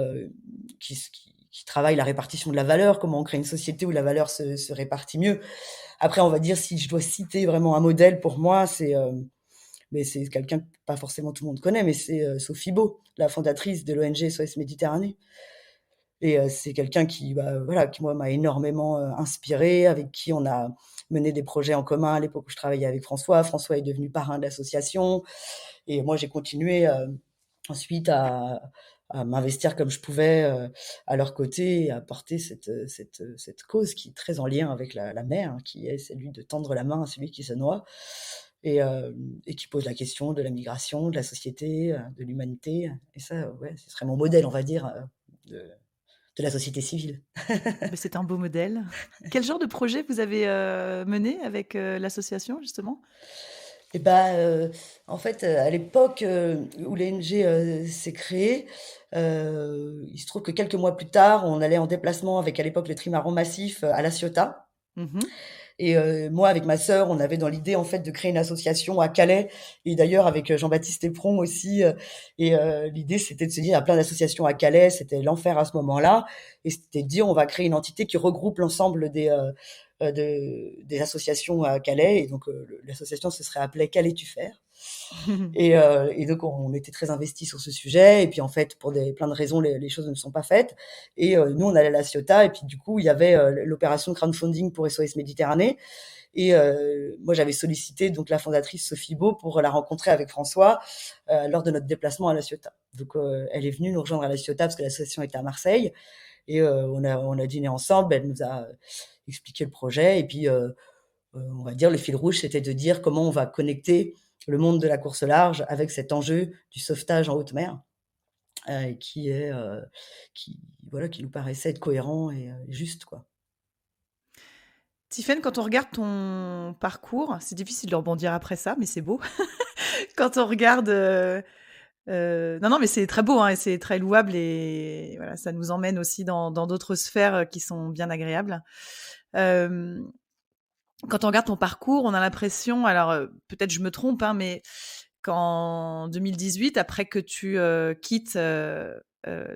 travaillent la répartition de la valeur, comment on crée une société où la valeur se répartit mieux. Après, on va dire, si je dois citer vraiment un modèle pour moi, mais c'est quelqu'un que pas forcément tout le monde connaît, mais c'est Sophie Beau, la fondatrice de l'ONG SOS Méditerranée. Et c'est quelqu'un qui, bah, voilà, qui moi m'a énormément inspirée, avec qui on a mené des projets en commun à l'époque où je travaillais avec François. François est devenu parrain de l'association. Et moi, j'ai continué ensuite à m'investir comme je pouvais à leur côté et à porter cette cause qui est très en lien avec la mer, hein, qui est celui de tendre la main à celui qui se noie et qui pose la question de la migration, de la société, de l'humanité. Et ça, ouais, ce serait mon modèle, on va dire, de la société civile. Beh, c'est un beau modèle. Quel genre de projet vous avez, mené avec, l'association justement? Et bah, en fait, à l'époque, où l'ONG, s'est créée, il se trouve que quelques mois plus tard, on allait en déplacement avec, à l'époque, le trimaran massif, à La Ciotat. Mmh. Et moi, avec ma sœur, on avait dans l'idée, en fait, de créer une association à Calais et d'ailleurs avec, Jean-Baptiste Épron aussi, et l'idée, c'était de se dire: «Il y a plein d'associations à Calais», c'était l'enfer à ce moment-là et c'était de dire: «On va créer une entité qui regroupe l'ensemble des associations à Calais» et donc l'association se serait appelée Calais tu faire et donc on était très investis sur ce sujet et puis en fait, pour plein de raisons, les choses ne sont pas faites et nous, on allait à La Ciotat et puis du coup, il y avait, l'opération de crowdfunding pour SOS Méditerranée et moi, j'avais sollicité donc la fondatrice Sophie Beau pour la rencontrer avec François, lors de notre déplacement à La Ciotat. Donc elle est venue nous rejoindre à La Ciotat parce que l'association était à Marseille et on a dîné ensemble. Elle nous a expliqué le projet et puis, on va dire le fil rouge, c'était de dire comment on va connecter le monde de la course au large avec cet enjeu du sauvetage en haute mer, qui est, qui voilà, qui nous paraissait être cohérent et juste, quoi. Tiffaine, quand on regarde ton parcours, c'est difficile de rebondir après ça, mais c'est beau. Quand on regarde, non, non, mais c'est très beau, hein, et c'est très louable et voilà, ça nous emmène aussi dans d'autres sphères, qui sont bien agréables. Hem, Quand on regarde ton parcours, on a l'impression alors, peut-être je me trompe, hein, mais qu'en 2018, après que tu, quittes,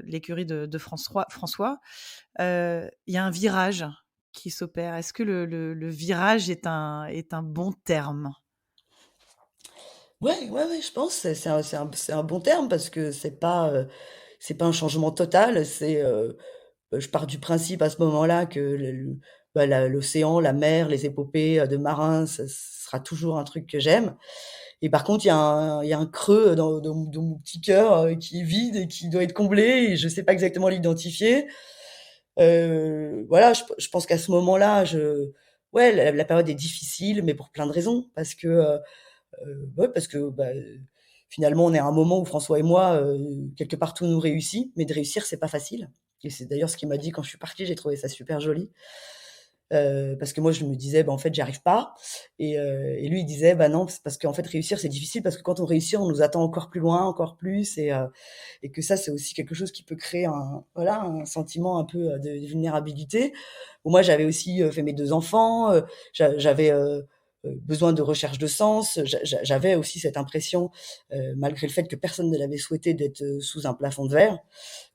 l'écurie de François, il y a un virage qui s'opère. Est-ce que le virage est un bon terme? Ouais, ouais, ouais, je pense, c'est un bon terme parce que c'est pas un changement total, je pars du principe à ce moment-là que bah, l'océan, la mer, les épopées, de marins, ça sera toujours un truc que j'aime et par contre, il y a un creux dans mon petit cœur, qui est vide et qui doit être comblé et je sais pas exactement l'identifier. Voilà, je pense qu'à ce moment-là, ouais, la période est difficile, mais pour plein de raisons. Parce que, ouais, parce que, bah, finalement, on est à un moment où François et moi, quelque part, tout nous réussit, mais de réussir, c'est pas facile et c'est d'ailleurs ce qu'il m'a dit quand je suis partie, j'ai trouvé ça super joli. parce que moi je me disais: «Bah, en fait, j'y arrive pas» et lui il disait: «Bah, non, c'est parce qu'en fait réussir c'est difficile parce que quand on réussit, on nous attend encore plus loin, encore plus et que ça c'est aussi quelque chose qui peut créer un sentiment un peu, de vulnérabilité». Bon, moi j'avais aussi, fait mes 2 enfants, j'avais, besoin de recherche de sens. J'avais aussi cette impression, malgré le fait que personne ne l'avait souhaité, d'être, sous un plafond de verre.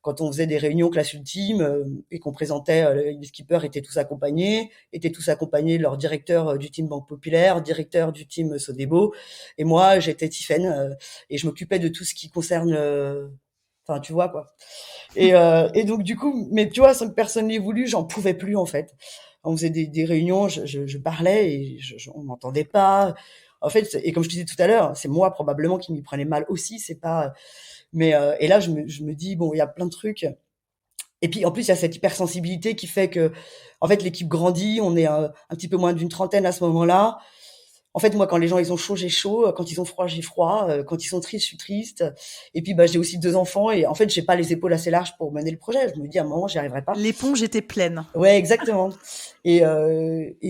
Quand on faisait des réunions classe ultime et qu'on présentait, les skippers étaient tous accompagnés de leur directeur du team Banque Populaire, directeur du team Sodebo, et moi j'étais Tiffaine et je m'occupais de tout ce qui concerne, enfin tu vois quoi. Et donc du coup, mais tu vois, sans que personne l'ait voulu, j'en pouvais plus en fait. On faisait des réunions, je parlais et on m'entendait pas. En fait, et comme je te disais tout à l'heure, c'est moi probablement qui m'y prenais mal aussi. C'est pas, mais et là je me dis bon, il y a plein de trucs. Et puis en plus il y a cette hypersensibilité qui fait que, en fait, l'équipe grandit. On est un petit peu moins d'une trentaine à ce moment-là. En fait, moi, quand les gens ils ont chaud, j'ai chaud. Quand ils ont froid, j'ai froid. Quand ils sont tristes, je suis triste. Et puis, bah, j'ai aussi 2 enfants et en fait, j'ai pas les épaules assez larges pour mener le projet. Je me dis à un moment, j'y arriverai pas. L'éponge était pleine. Ouais, exactement. Et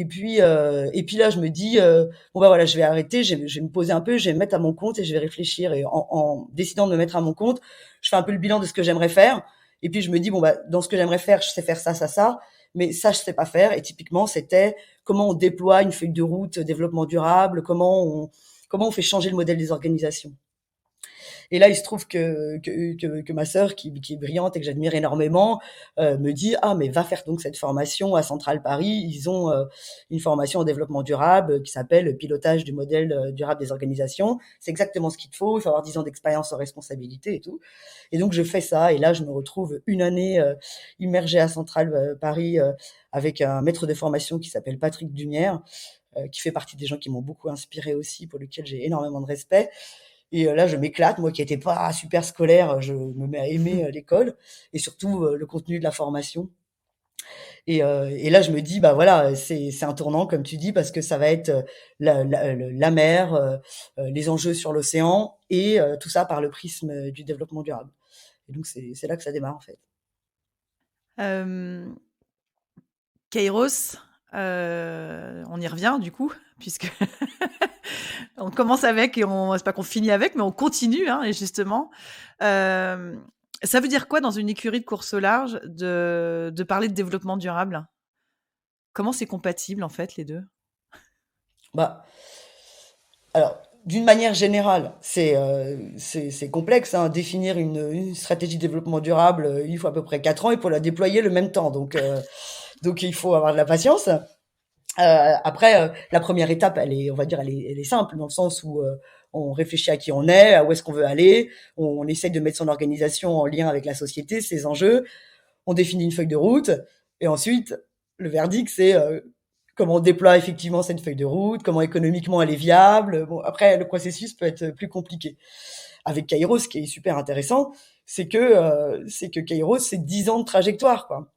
puis là, je me dis bon bah voilà, je vais arrêter, je vais me poser un peu, je vais me mettre à mon compte et je vais réfléchir. Et en décidant de me mettre à mon compte, je fais un peu le bilan de ce que j'aimerais faire. Et puis je me dis bon bah dans ce que j'aimerais faire, je sais faire ça, ça, ça, mais ça je sais pas faire. Et typiquement, c'était comment on déploie une feuille de route développement durable, comment on fait changer le modèle des organisations. Et là, il se trouve que ma sœur, qui est brillante et que j'admire énormément, me dit: «Ah, mais va faire donc cette formation à Centrale Paris. Ils ont une formation en développement durable qui s'appelle pilotage du modèle durable des organisations. C'est exactement ce qu'il te faut. Il faut avoir 10 ans d'expérience en responsabilité et tout». Et donc, je fais ça. Et là, je me retrouve une année immergée à Centrale Paris avec un maître de formation qui s'appelle Patrick Dumière, qui fait partie des gens qui m'ont beaucoup inspirée aussi, pour lequel j'ai énormément de respect. Et là, je m'éclate. Moi qui n'étais pas super scolaire, je me mets à aimer l'école et surtout le contenu de la formation. Et là, je me dis, bah voilà, c'est un tournant, comme tu dis, parce que ça va être la mer, les enjeux sur l'océan et tout ça par le prisme du développement durable. Et donc, c'est là que ça démarre, en fait. Hem, Kairos, on y revient du coup, puisque on commence avec et on c'est pas qu'on finit avec, mais on continue, hein, et justement. Hem, Ça veut dire quoi dans une écurie de course au large de parler de développement durable? Comment c'est compatible en fait les 2? Bah, alors, d'une manière générale, c'est complexe, hein. Définir une stratégie de développement durable, il faut à peu près 4 ans et pour la déployer le même temps. Donc il faut avoir de la patience. Après, la première étape, on va dire, elle est simple dans le sens où on réfléchit à qui on est, à où est-ce qu'on veut aller, on essaye de mettre son organisation en lien avec la société, ses enjeux, on définit une feuille de route, et ensuite, le verdict, c'est comment on déploie effectivement cette feuille de route, comment économiquement elle est viable. Bon, après, le processus peut être plus compliqué. Avec Kairos, ce qui est super intéressant, c'est que Kairos, c'est 10 ans de trajectoire, quoi.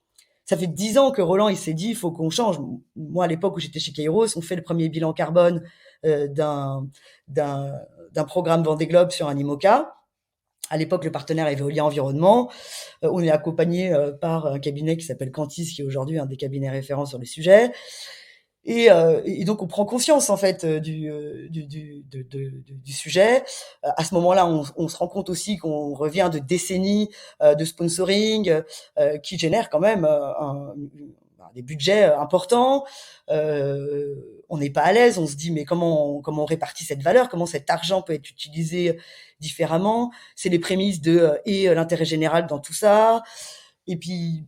Ça fait 10 ans que Roland, il s'est dit, il faut qu'on change. Moi, à l'époque où j'étais chez Kairos, on fait le premier bilan carbone euh, d'un, d'un, d'un programme Vendée Globe sur un IMOCA. À l'époque, le partenaire est Veolia Environnement. On est accompagné par un cabinet qui s'appelle Cantis, qui est aujourd'hui un des cabinets référents sur le sujet. Et donc on prend conscience en fait du sujet. À ce moment-là, on se rend compte aussi qu'on revient de décennies de sponsoring qui génèrent quand même des budgets importants. On n'est pas à l'aise, on se dit mais comment on répartit cette valeur, comment cet argent peut être utilisé différemment. C'est les prémices de et l'intérêt général dans tout ça. Et puis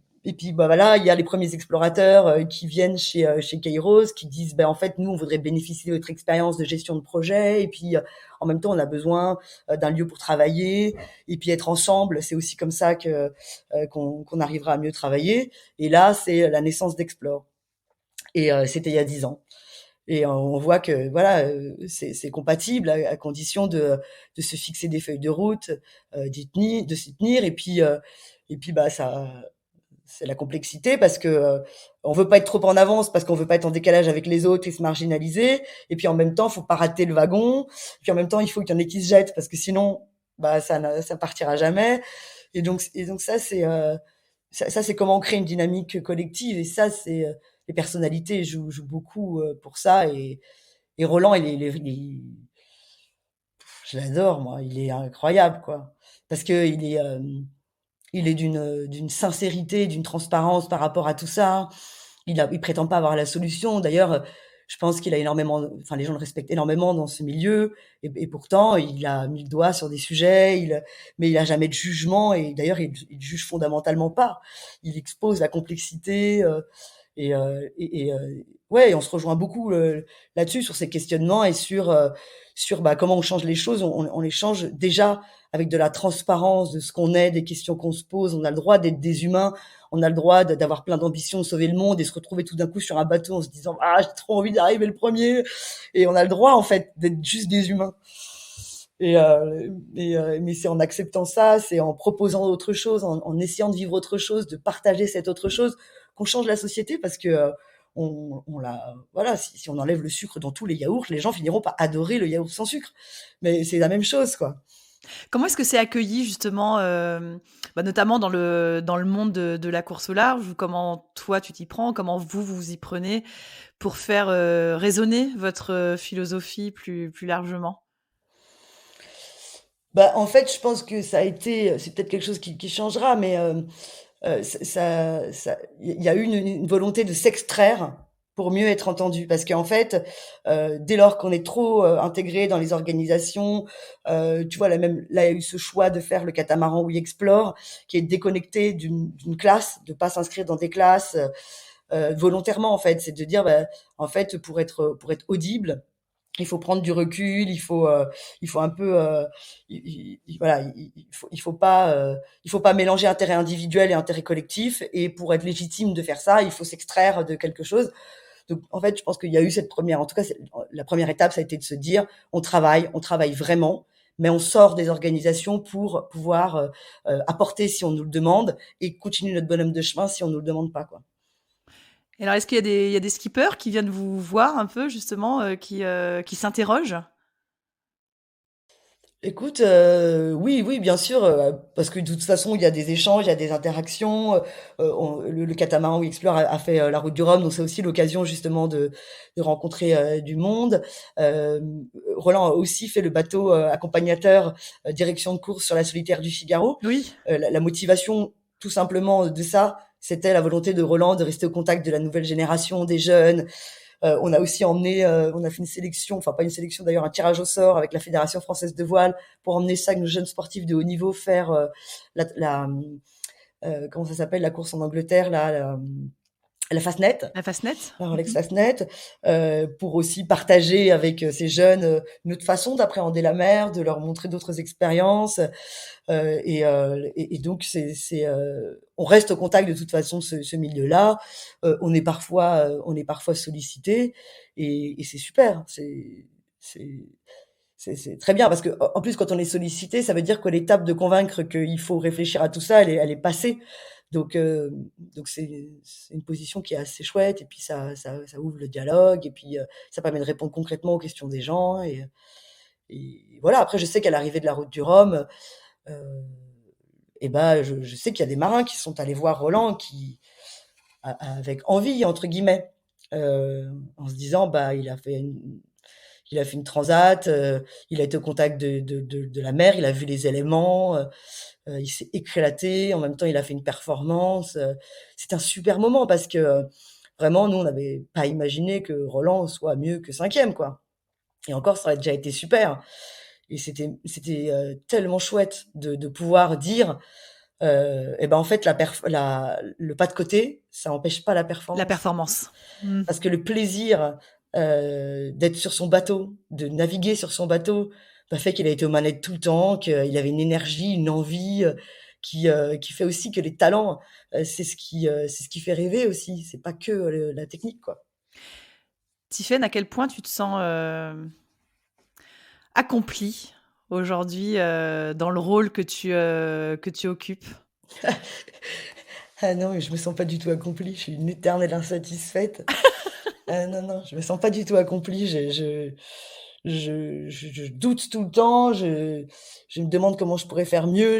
bah voilà, il y a les premiers explorateurs qui viennent chez Kairos, qui disent ben en fait nous on voudrait bénéficier de votre expérience de gestion de projet, et puis en même temps on a besoin d'un lieu pour travailler, et puis être ensemble, c'est aussi comme ça que qu'on arrivera à mieux travailler. Et là c'est la naissance d'Explore, et c'était il y a 10 ans. Et on voit que voilà, c'est compatible à condition de se fixer des feuilles de route, de s'y tenir, et puis bah ça, c'est la complexité parce que on veut pas être trop en avance, parce qu'on veut pas être en décalage avec les autres et se marginaliser. Et puis en même temps, faut pas rater le wagon. Puis en même temps, il faut qu'il y en ait qui se jettent, parce que sinon, bah ça partira jamais. Et donc ça c'est ça c'est comment on crée une dynamique collective. Et ça les personnalités jouent beaucoup, pour ça et Roland, je l'adore moi, il est incroyable, quoi. Parce qu'il est, il est d'une sincérité, d'une transparence par rapport à tout ça. Il prétend pas avoir la solution. D'ailleurs, je pense qu'il a énormément, enfin, les gens le respectent énormément dans ce milieu et pourtant il a mis le doigt sur des sujets, mais il a jamais de jugement et d'ailleurs il juge fondamentalement pas. Il expose la complexité, ouais, et on se rejoint beaucoup, là-dessus, sur ces questionnements et sur, bah, comment on change les choses. On les change déjà avec de la transparence de ce qu'on est, des questions qu'on se pose. On a le droit d'être des humains, on a le droit d'avoir plein d'ambition, de sauver le monde et se retrouver tout d'un coup sur un bateau en se disant: «Ah, j'ai trop envie d'arriver le premier et on a le droit, en fait, d'être juste des humains mais c'est en acceptant ça, c'est en proposant autre chose, en essayant de vivre autre chose, de partager cette autre chose, qu'on change la société parce que on la voilà, si on enlève le sucre dans tous les yaourts, les gens finiront par adorer le yaourt sans sucre. Mais c'est la même chose, quoi. Comment est-ce que c'est accueilli justement, bah, notamment dans le monde de la course au large? Ou comment toi tu t'y prends? Comment vous, vous y prenez pour faire, résonner votre, philosophie plus largement? Bah, en fait, je pense que ça a été, c'est peut-être quelque chose qui changera, mais il y a eu une volonté de s'extraire pour mieux être entendu. Parce qu'en fait, dès lors qu'on est trop, intégré dans les organisations, tu vois, là, il y a eu ce choix de faire le catamaran We Explore, qui est déconnecté d'une classe, de pas s'inscrire dans des classes, volontairement, en fait. C'est de dire, bah, en fait, pour être audible, il faut prendre du recul, il faut un peu, voilà, il faut pas mélanger intérêt individuel et intérêt collectif. Et pour être légitime de faire ça, il faut s'extraire de quelque chose. Donc, en fait, je pense qu'il y a eu cette première, en tout cas, la première étape, ça a été de se dire, on travaille vraiment, mais on sort des organisations pour pouvoir apporter si on nous le demande et continuer notre bonhomme de chemin si on nous le demande pas, quoi. Et alors est-ce qu'il y a des skippers qui viennent vous voir un peu justement, qui s'interrogent? Écoute, oui, oui, bien sûr, parce que de toute façon, il y a des échanges, il y a des interactions, le catamaran We Explore a fait, la route du Rhum, donc c'est aussi l'occasion justement de rencontrer, du monde. Roland a aussi fait le bateau, accompagnateur, direction de course sur la Solitaire du Figaro. Oui. La motivation, tout simplement, de ça, c'était la volonté de Roland de rester au contact de la nouvelle génération, des jeunes. On a aussi emmené, on a fait une sélection, enfin pas une sélection d'ailleurs, un tirage au sort avec la Fédération française de voile pour emmener 5 jeunes sportifs de haut niveau faire comment ça s'appelle, la course en Angleterre, là, la Fastnet. La Fastnet? La Rolex Mmh. Fastnet, pour aussi partager avec ces jeunes une autre façon d'appréhender la mer, de leur montrer d'autres expériences. Et donc, on reste au contact de toute façon de ce milieu-là. On est parfois sollicité et c'est super. C'est, c'est très bien parce que en plus, quand on est sollicité, ça veut dire que l'étape de convaincre qu'il faut réfléchir à tout ça, elle est passée. Donc, c'est une position qui est assez chouette et puis ça ouvre le dialogue et puis ça permet de répondre concrètement aux questions des gens et voilà. Après, je sais qu'à l'arrivée de la route du Rhum, Heu et bah, je sais qu'il y a des marins qui sont allés voir Roland qui avec «envie» entre guillemets, en se disant: «Bah, il a fait une transat, il a été au contact de la mer, il a vu les éléments, il s'est éclaté, en même temps il a fait une performance». C'est un super moment parce que, vraiment nous on n'avait pas imaginé que Roland soit mieux que 5e quoi et encore ça aurait déjà été super et c'était, tellement chouette de pouvoir dire, et ben, en fait, le pas de côté, ça empêche pas la La performance. performance. Mmh. Parce que le plaisir, d'être sur son bateau, de naviguer sur son bateau, bah, fait qu'il a été aux manettes tout le temps, qu'il avait une énergie, une envie, qui fait aussi que les talents, c'est ce qui fait rêver aussi. C'est pas que, la technique, quoi. Tiffaine, à quel point tu te sens, accomplie aujourd'hui, dans le rôle que tu occupes? Ah non, mais je me sens pas du tout accomplie, je suis une éternelle insatisfaite. Ah non, non, je me sens pas du tout accomplie, je doute tout le temps, je me demande comment je pourrais faire mieux.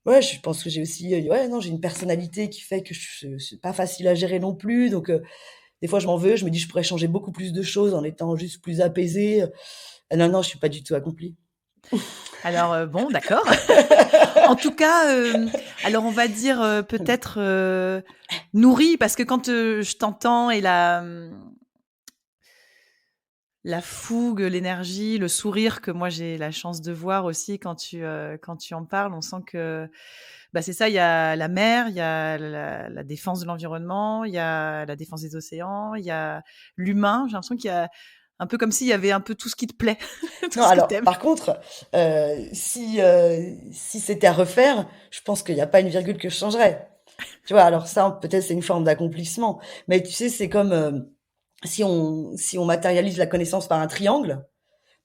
Ouais, je pense que j'ai aussi, ouais, non, j'ai une personnalité qui fait que je c'est pas facile à gérer non plus, donc des fois je m'en veux, je me dis: «Je pourrais changer beaucoup plus de choses en étant juste plus apaisée», non, non, je suis pas du tout accomplie. Alors, bon, d'accord. En tout cas, alors on va dire, peut-être, nourrie parce que quand, je t'entends et la fougue, l'énergie, le sourire que moi j'ai la chance de voir aussi quand tu en parles, on sent que, bah, c'est ça, il y a la mer, il y a la défense de l'environnement, il y a la défense des océans, il y a l'humain. J'ai l'impression qu'il y a un peu comme s'il y avait un peu tout ce qui te plaît, tout Non, ce que alors, t'aimes. par contre, si c'était à refaire, je pense qu'il y a pas une virgule que je changerais. Tu vois? Alors ça, peut-être, c'est une forme d'accomplissement, mais tu sais, c'est comme, si on matérialise la connaissance par un triangle,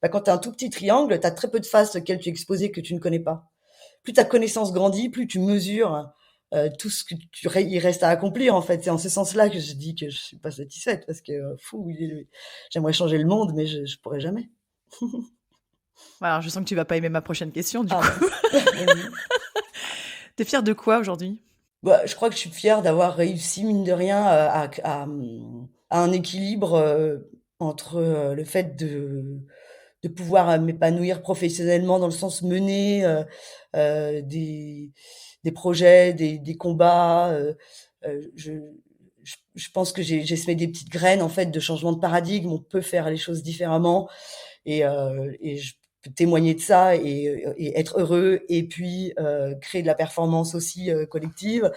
bah, quand tu as un tout petit triangle, tu as très peu de faces auxquelles tu es exposé que tu ne connais pas. Plus ta connaissance grandit, plus tu mesures, tout ce que il reste à accomplir, en fait. C'est en ce sens-là que je dis que je suis pas satisfaite parce que, j'aimerais changer le monde, mais je pourrais jamais. Alors je sens que tu vas pas aimer ma prochaine question du Ah coup. mince. Vas-y. Tu es fière de quoi aujourd'hui? Bah, je crois que je suis fière d'avoir réussi, mine de rien, à un équilibre, entre, le fait de pouvoir, m'épanouir professionnellement dans le sens mener, des projets, des combats, je je pense que j'ai semé des petites graines, en fait, de changement de paradigme. On peut faire les choses différemment et je peux témoigner de ça et être heureux et puis, créer de la performance aussi, collective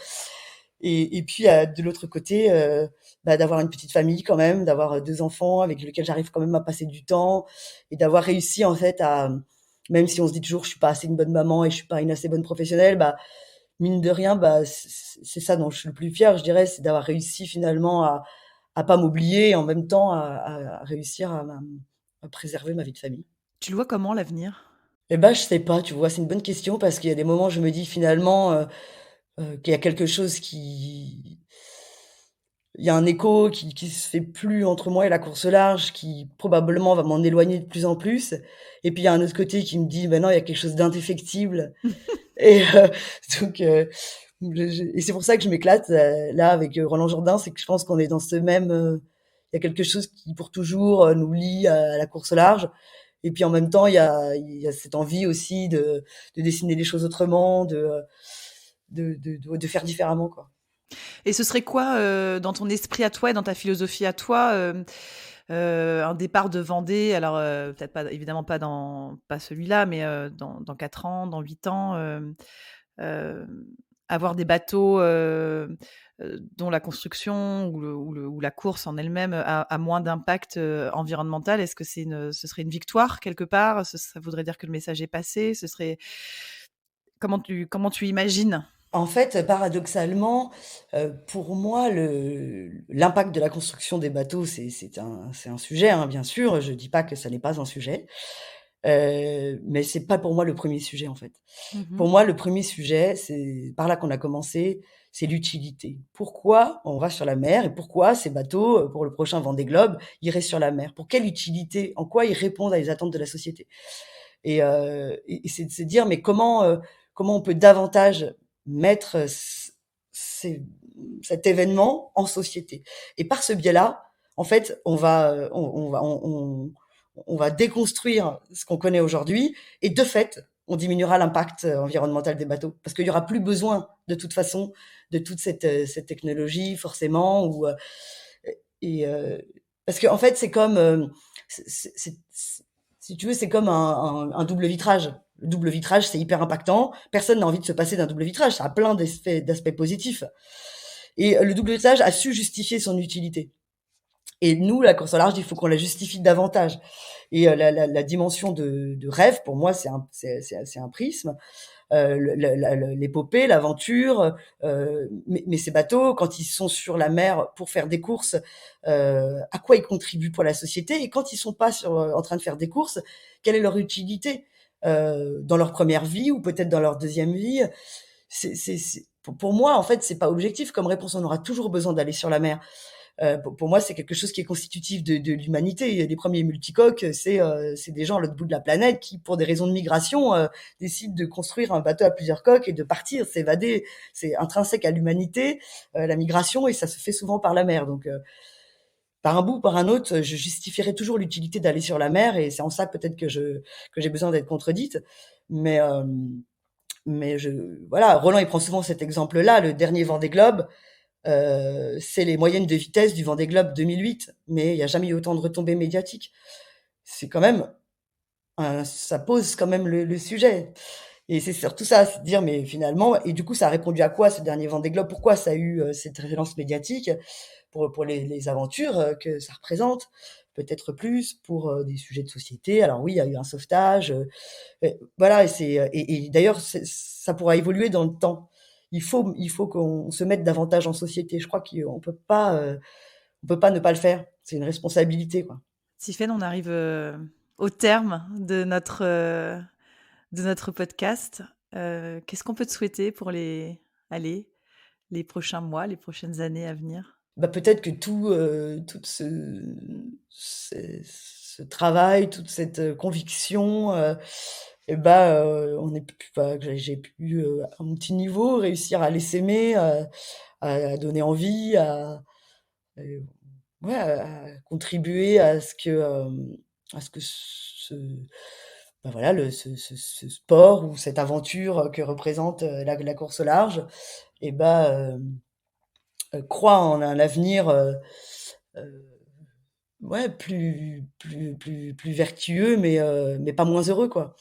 et puis, de l'autre côté, bah, d'avoir une petite famille quand même, d'avoir, 2 enfants avec lesquels j'arrive quand même à passer du temps et d'avoir réussi en fait à même si on se dit toujours: «Je suis pas assez une bonne maman et je suis pas une assez bonne professionnelle», bah, mine de rien, bah, c'est ça dont je suis le plus fière, je dirais, c'est d'avoir réussi finalement à pas m'oublier et en même temps à réussir à préserver ma vie de famille. Tu le vois comment l'avenir? Et bah, je sais pas, tu vois? C'est une bonne question parce qu'il y a des moments où je me dis finalement, qu'il y a quelque chose qui il y a un écho qui se fait plus entre moi et la course au large, qui probablement va m'en éloigner de plus en plus. Et puis il y a un autre côté qui me dit: «Bah non, il y a quelque chose d'indéfectible» et donc je et c'est pour ça que je m'éclate, là avec, Roland Jourdain, c'est que je pense qu'on est dans ce même, il y a quelque chose qui pour toujours, nous lie à la course au large et puis en même temps, il y a cette envie aussi de dessiner les choses autrement, de faire différemment, quoi. Et ce serait quoi, dans ton esprit à toi et dans ta philosophie à toi, un départ de Vendée? Alors, peut-être pas évidemment pas celui-là, mais, dans 4 ans, dans 8 ans, hem, avoir des bateaux, dont la construction ou la course en elle-même a moins d'impact, environnemental. Est-ce que ce serait une victoire quelque part? Ça voudrait dire que le message est passé? Ce serait comment tu imagines? En fait, paradoxalement, pour moi, l'impact de la construction des bateaux, c'est un sujet, hein, bien sûr. Je dis pas que ça n'est pas un sujet, mais c'est pas pour moi le premier sujet, en fait. Mmh. Pour moi, le premier sujet, c'est par là qu'on a commencé, c'est l'utilité. Pourquoi on va sur la mer et pourquoi ces bateaux, pour le prochain Vendée Globe, iraient sur la mer? Pour quelle utilité? En quoi ils répondent à les attentes de la société? Et c'est de se dire: «Mais comment on peut davantage mettre, ces cet événement en société?» Et par ce biais-là, en fait, on va déconstruire ce qu'on connaît aujourd'hui et de fait, on diminuera l'impact, environnemental des bateaux. Parce qu'il y aura plus besoin, de toute façon, de toute cette technologie forcément ou, et parce qu'en fait, c'est comme, c'est si tu veux, c'est comme un double vitrage. Le double vitrage, c'est hyper impactant. Personne n'a envie de se passer d'un double vitrage. Ça a plein d'aspects positifs. Et le double vitrage a su justifier son utilité. Et nous, la course au large, il faut qu'on la justifie davantage. Et la dimension de rêve, pour moi, c'est un prisme. L'épopée, l'aventure, mais ces bateaux, quand ils sont sur la mer pour faire des courses, à quoi ils contribuent pour la société? Et quand ils sont pas en train de faire des courses, quelle est leur utilité? Dans leur première vie ou peut-être dans leur deuxième vie? C'est pour moi, en fait, c'est pas objectif comme réponse. On aura toujours besoin d'aller sur la mer. Pour moi, c'est quelque chose qui est constitutif de l'humanité. Les premiers multicoques, c'est des gens à l'autre bout de la planète qui, pour des raisons de migration, décident de construire un bateau à plusieurs coques et de partir, s'évader. C'est intrinsèque à l'humanité, la migration, et ça se fait souvent par la mer. Donc, par un bout ou par un autre, je justifierai toujours l'utilité d'aller sur la mer, et c'est en ça peut-être que j'ai besoin d'être contredite. Mais voilà, Roland, il prend souvent cet exemple-là, le dernier Vendée Globe. C'est les moyennes de vitesse du Vendée Globe 2008, mais il n'y a jamais eu autant de retombées médiatiques. C'est quand même, ça pose quand même le sujet. Et c'est surtout ça, c'est de dire, mais finalement, et du coup, ça a répondu à quoi ce dernier Vendée Globe? Pourquoi ça a eu cette résonance médiatique pour les aventures que ça représente? Peut-être plus pour des sujets de société. Alors oui, il y a eu un sauvetage, voilà, et d'ailleurs, ça pourra évoluer dans le temps. Il faut qu'on se mette davantage en société. Je crois qu'on peut pas ne pas le faire. C'est une responsabilité, quoi. Tiffaine, on arrive au terme de notre podcast. Qu'est-ce qu'on peut te souhaiter pour les prochains mois, les prochaines années à venir? Peut-être que tout ce travail, toute cette conviction, on est que j'ai pu à mon petit niveau réussir à les s'aimer, à donner envie, ouais, à contribuer à ce que voilà, ce sport ou cette aventure que représente la course au large, croit en un avenir ouais, plus vertueux, mais pas moins heureux, quoi.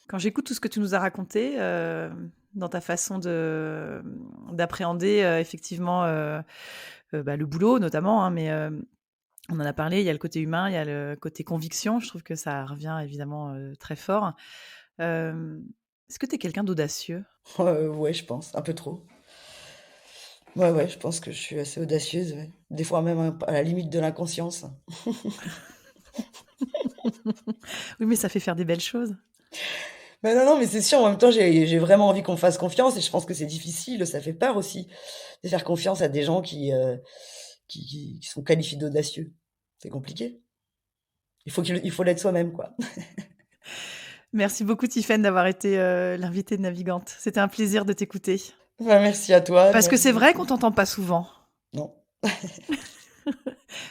Quand j'écoute tout ce que tu nous as raconté, dans ta façon d'appréhender, effectivement, le boulot notamment, hein, mais on en a parlé, il y a le côté humain, il y a le côté conviction. Je trouve que ça revient évidemment, très fort. Est-ce que tu es quelqu'un d'audacieux? Ouais, je pense, un peu trop. Ouais, je pense que je suis assez audacieuse, ouais. Des fois même à la limite de l'inconscience. Oui, mais ça fait faire des belles choses. Mais non, mais c'est sûr, en même temps, j'ai vraiment envie qu'on me fasse confiance, et je pense que c'est difficile, ça fait peur aussi de faire confiance à des gens qui sont qualifiés d'audacieux. C'est compliqué. Il faut l'être soi-même, quoi. Merci beaucoup Tiffaine d'avoir été, l'invitée de Navigante. C'était un plaisir de t'écouter. Merci à toi. Parce que Merci c'est vrai beaucoup. qu'on t'entend pas souvent. Non.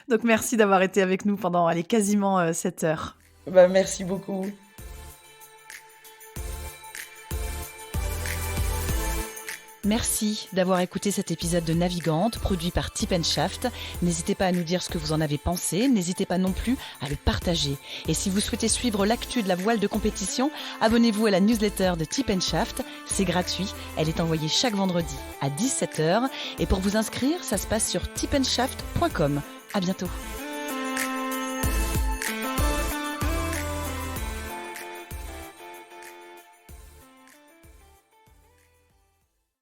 Donc merci d'avoir été avec nous pendant, quasiment, 7 heures. Merci beaucoup. Merci d'avoir écouté cet épisode de Navigante, produit par Tip & Shaft. N'hésitez pas à nous dire ce que vous en avez pensé, n'hésitez pas non plus à le partager. Et si vous souhaitez suivre l'actu de la voile de compétition, abonnez-vous à la newsletter de Tip & Shaft, c'est gratuit, elle est envoyée chaque vendredi à 17h. Et pour vous inscrire, ça se passe sur tipandshaft.com. À bientôt.